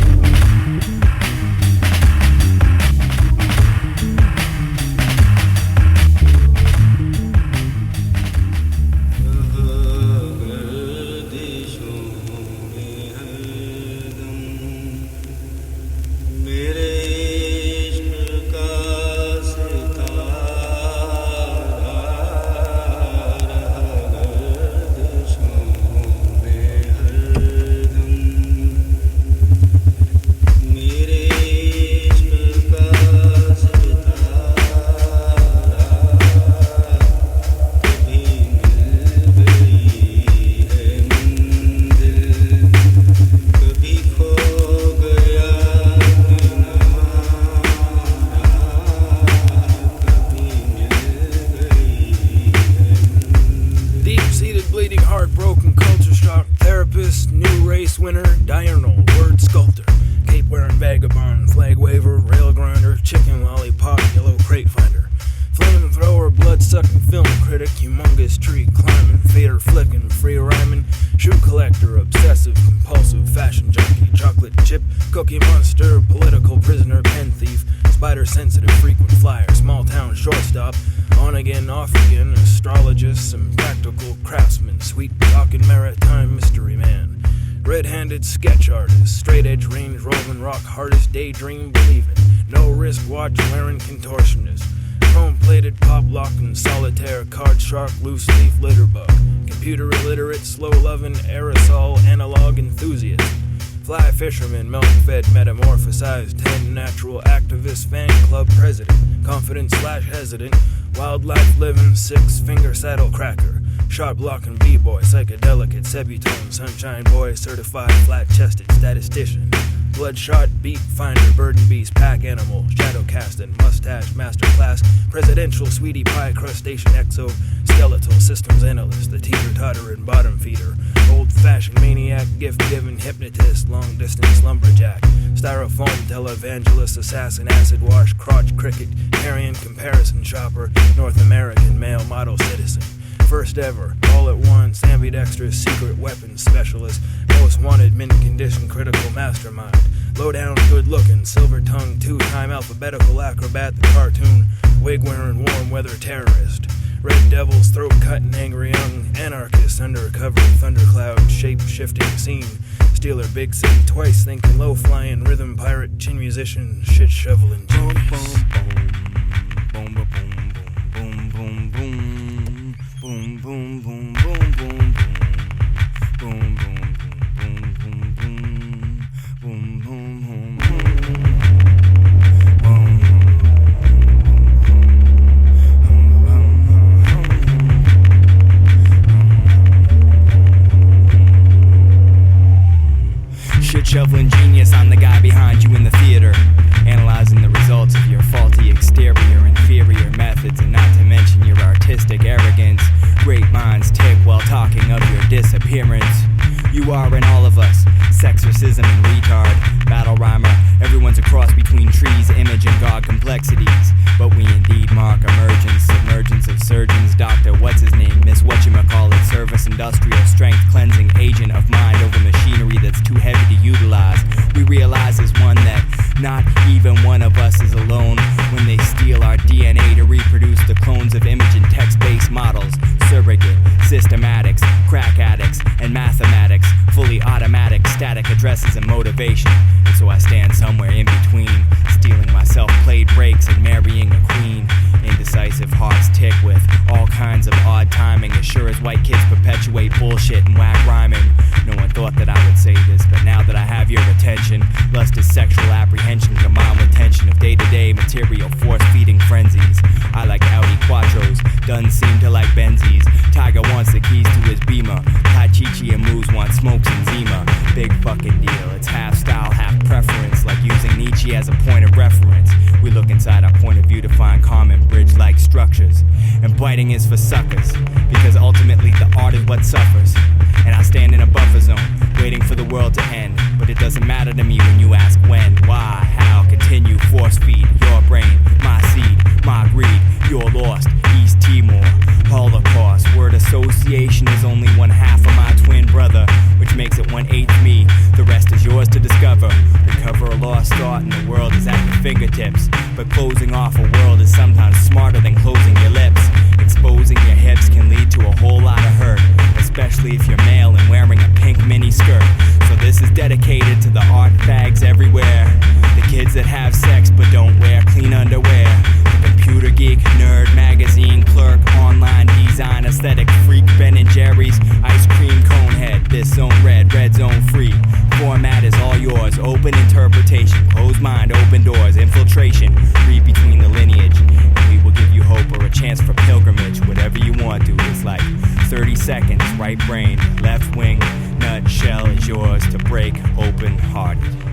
S17: Sketch artist, straight edge range rolling rock, hardest daydream believing, no risk watch wearing contortionist, chrome plated pop locking, solitaire card shark, loose leaf litterbug, computer illiterate, slow loving, aerosol analog enthusiast, fly fisherman, milk fed, metamorphosized 10 natural activist, fan club president, confident / hesitant, wildlife living, 6-finger saddle cracker. Sharp blocking b-boy, psychedelic, sebutone, sunshine boy, certified flat-chested statistician, bloodshot beat finder, burden beast, pack animal, shadow casting, mustache, masterclass, presidential sweetie pie, crustacean exo, skeletal systems analyst, the teeter-tottering bottom feeder, old-fashioned maniac, gift-giving hypnotist, long-distance lumberjack, styrofoam televangelist, assassin, acid wash, crotch cricket, carrion comparison shopper, North American male model citizen. First ever, all at once, ambidextrous, secret weapons specialist, most wanted, mint condition, critical mastermind, low down, good looking, silver tongue, 2-time alphabetical acrobat, the cartoon, wig wearing, warm weather terrorist, red devils, throat cutting, angry young anarchist, undercover, thundercloud, shape shifting scene, stealer, big city, twice thinking, low flying, rhythm pirate, chin musician, shit shoveling genius. Boom, boom, boom, boom, boom, boom. Boom, boom, boom, boom, boom, boom, boom, boom, boom, boom, boom, boom, boom, shit shoveling genius, I'm the guy behind you in the theater, analyzing the results of your faulty exterior, inferior methods, and not to mention your artistic arrogance. Great minds tick while talking of your disappearance. You are in all of us, sexorcism and retard, battle rhymer. Everyone's a cross between trees, image and god complexities. But we indeed mark emergence, submergence of surgeons. Dr. what's his name, Miss whatchamacallit, service industrial strength cleansing agent of mind over machinery that's too heavy to utilize. We realize as one that not even one of us is alone when they steal our DNA to reproduce the clones of image and text-based models. Surrogate, systematics, crack addicts, and mathematics, fully automatic, static address
S1: stresses and motivation. And so I stand somewhere in between, stealing my self-played breaks and marrying a queen. Indecisive hearts tick with all kinds of odd timing, as sure as white kids perpetuate bullshit and whack rhyming. No one thought that I would say this, but now that I have your attention, lust is sexual apprehension combined with tension of day-to-day material force-feeding frenzies. I like Audi Quattros, doesn't seem to like Benzies. Tiger wants the keys to his Beamer, Pachichi and Moose want smokes and Zima. Big fucking deal, it's half style, half preference, like using Nietzsche as a point of reference. We look inside our point of view to find common bridge-like structures. And biting is for suckers, because ultimately the art is what suffers. And I stand in a buffer zone, waiting for the world to end. But it doesn't matter to me when you ask when, why, how. Continue, force feed your brain, my seed, my greed. You're lost, East Timor, Holocaust. Word association is only one half of my twin brother, which makes it 1/8 me. The rest is yours to discover. Recover a lost thought and the world is at your fingertips. But closing off a world is sometimes smarter than closing your lips. Exposing your hips can lead to a whole lot of hurt, especially if you're male and wearing a pink mini skirt. So this is dedicated to the art fags everywhere, the kids that have sex but don't wear clean underwear, the computer geek, nerd, magazine clerk, online design, aesthetic freak, Ben and Jerry's, ice cream cone head, this zone red, red zone free. Format is all yours, open interpretation, closed mind, open doors, infiltration, read between the lineage, and we will give you hope or a chance for pilgrimage. Whatever you want, dude, it's like 30 seconds, right brain, left wing, nutshell is yours to break open-hearted.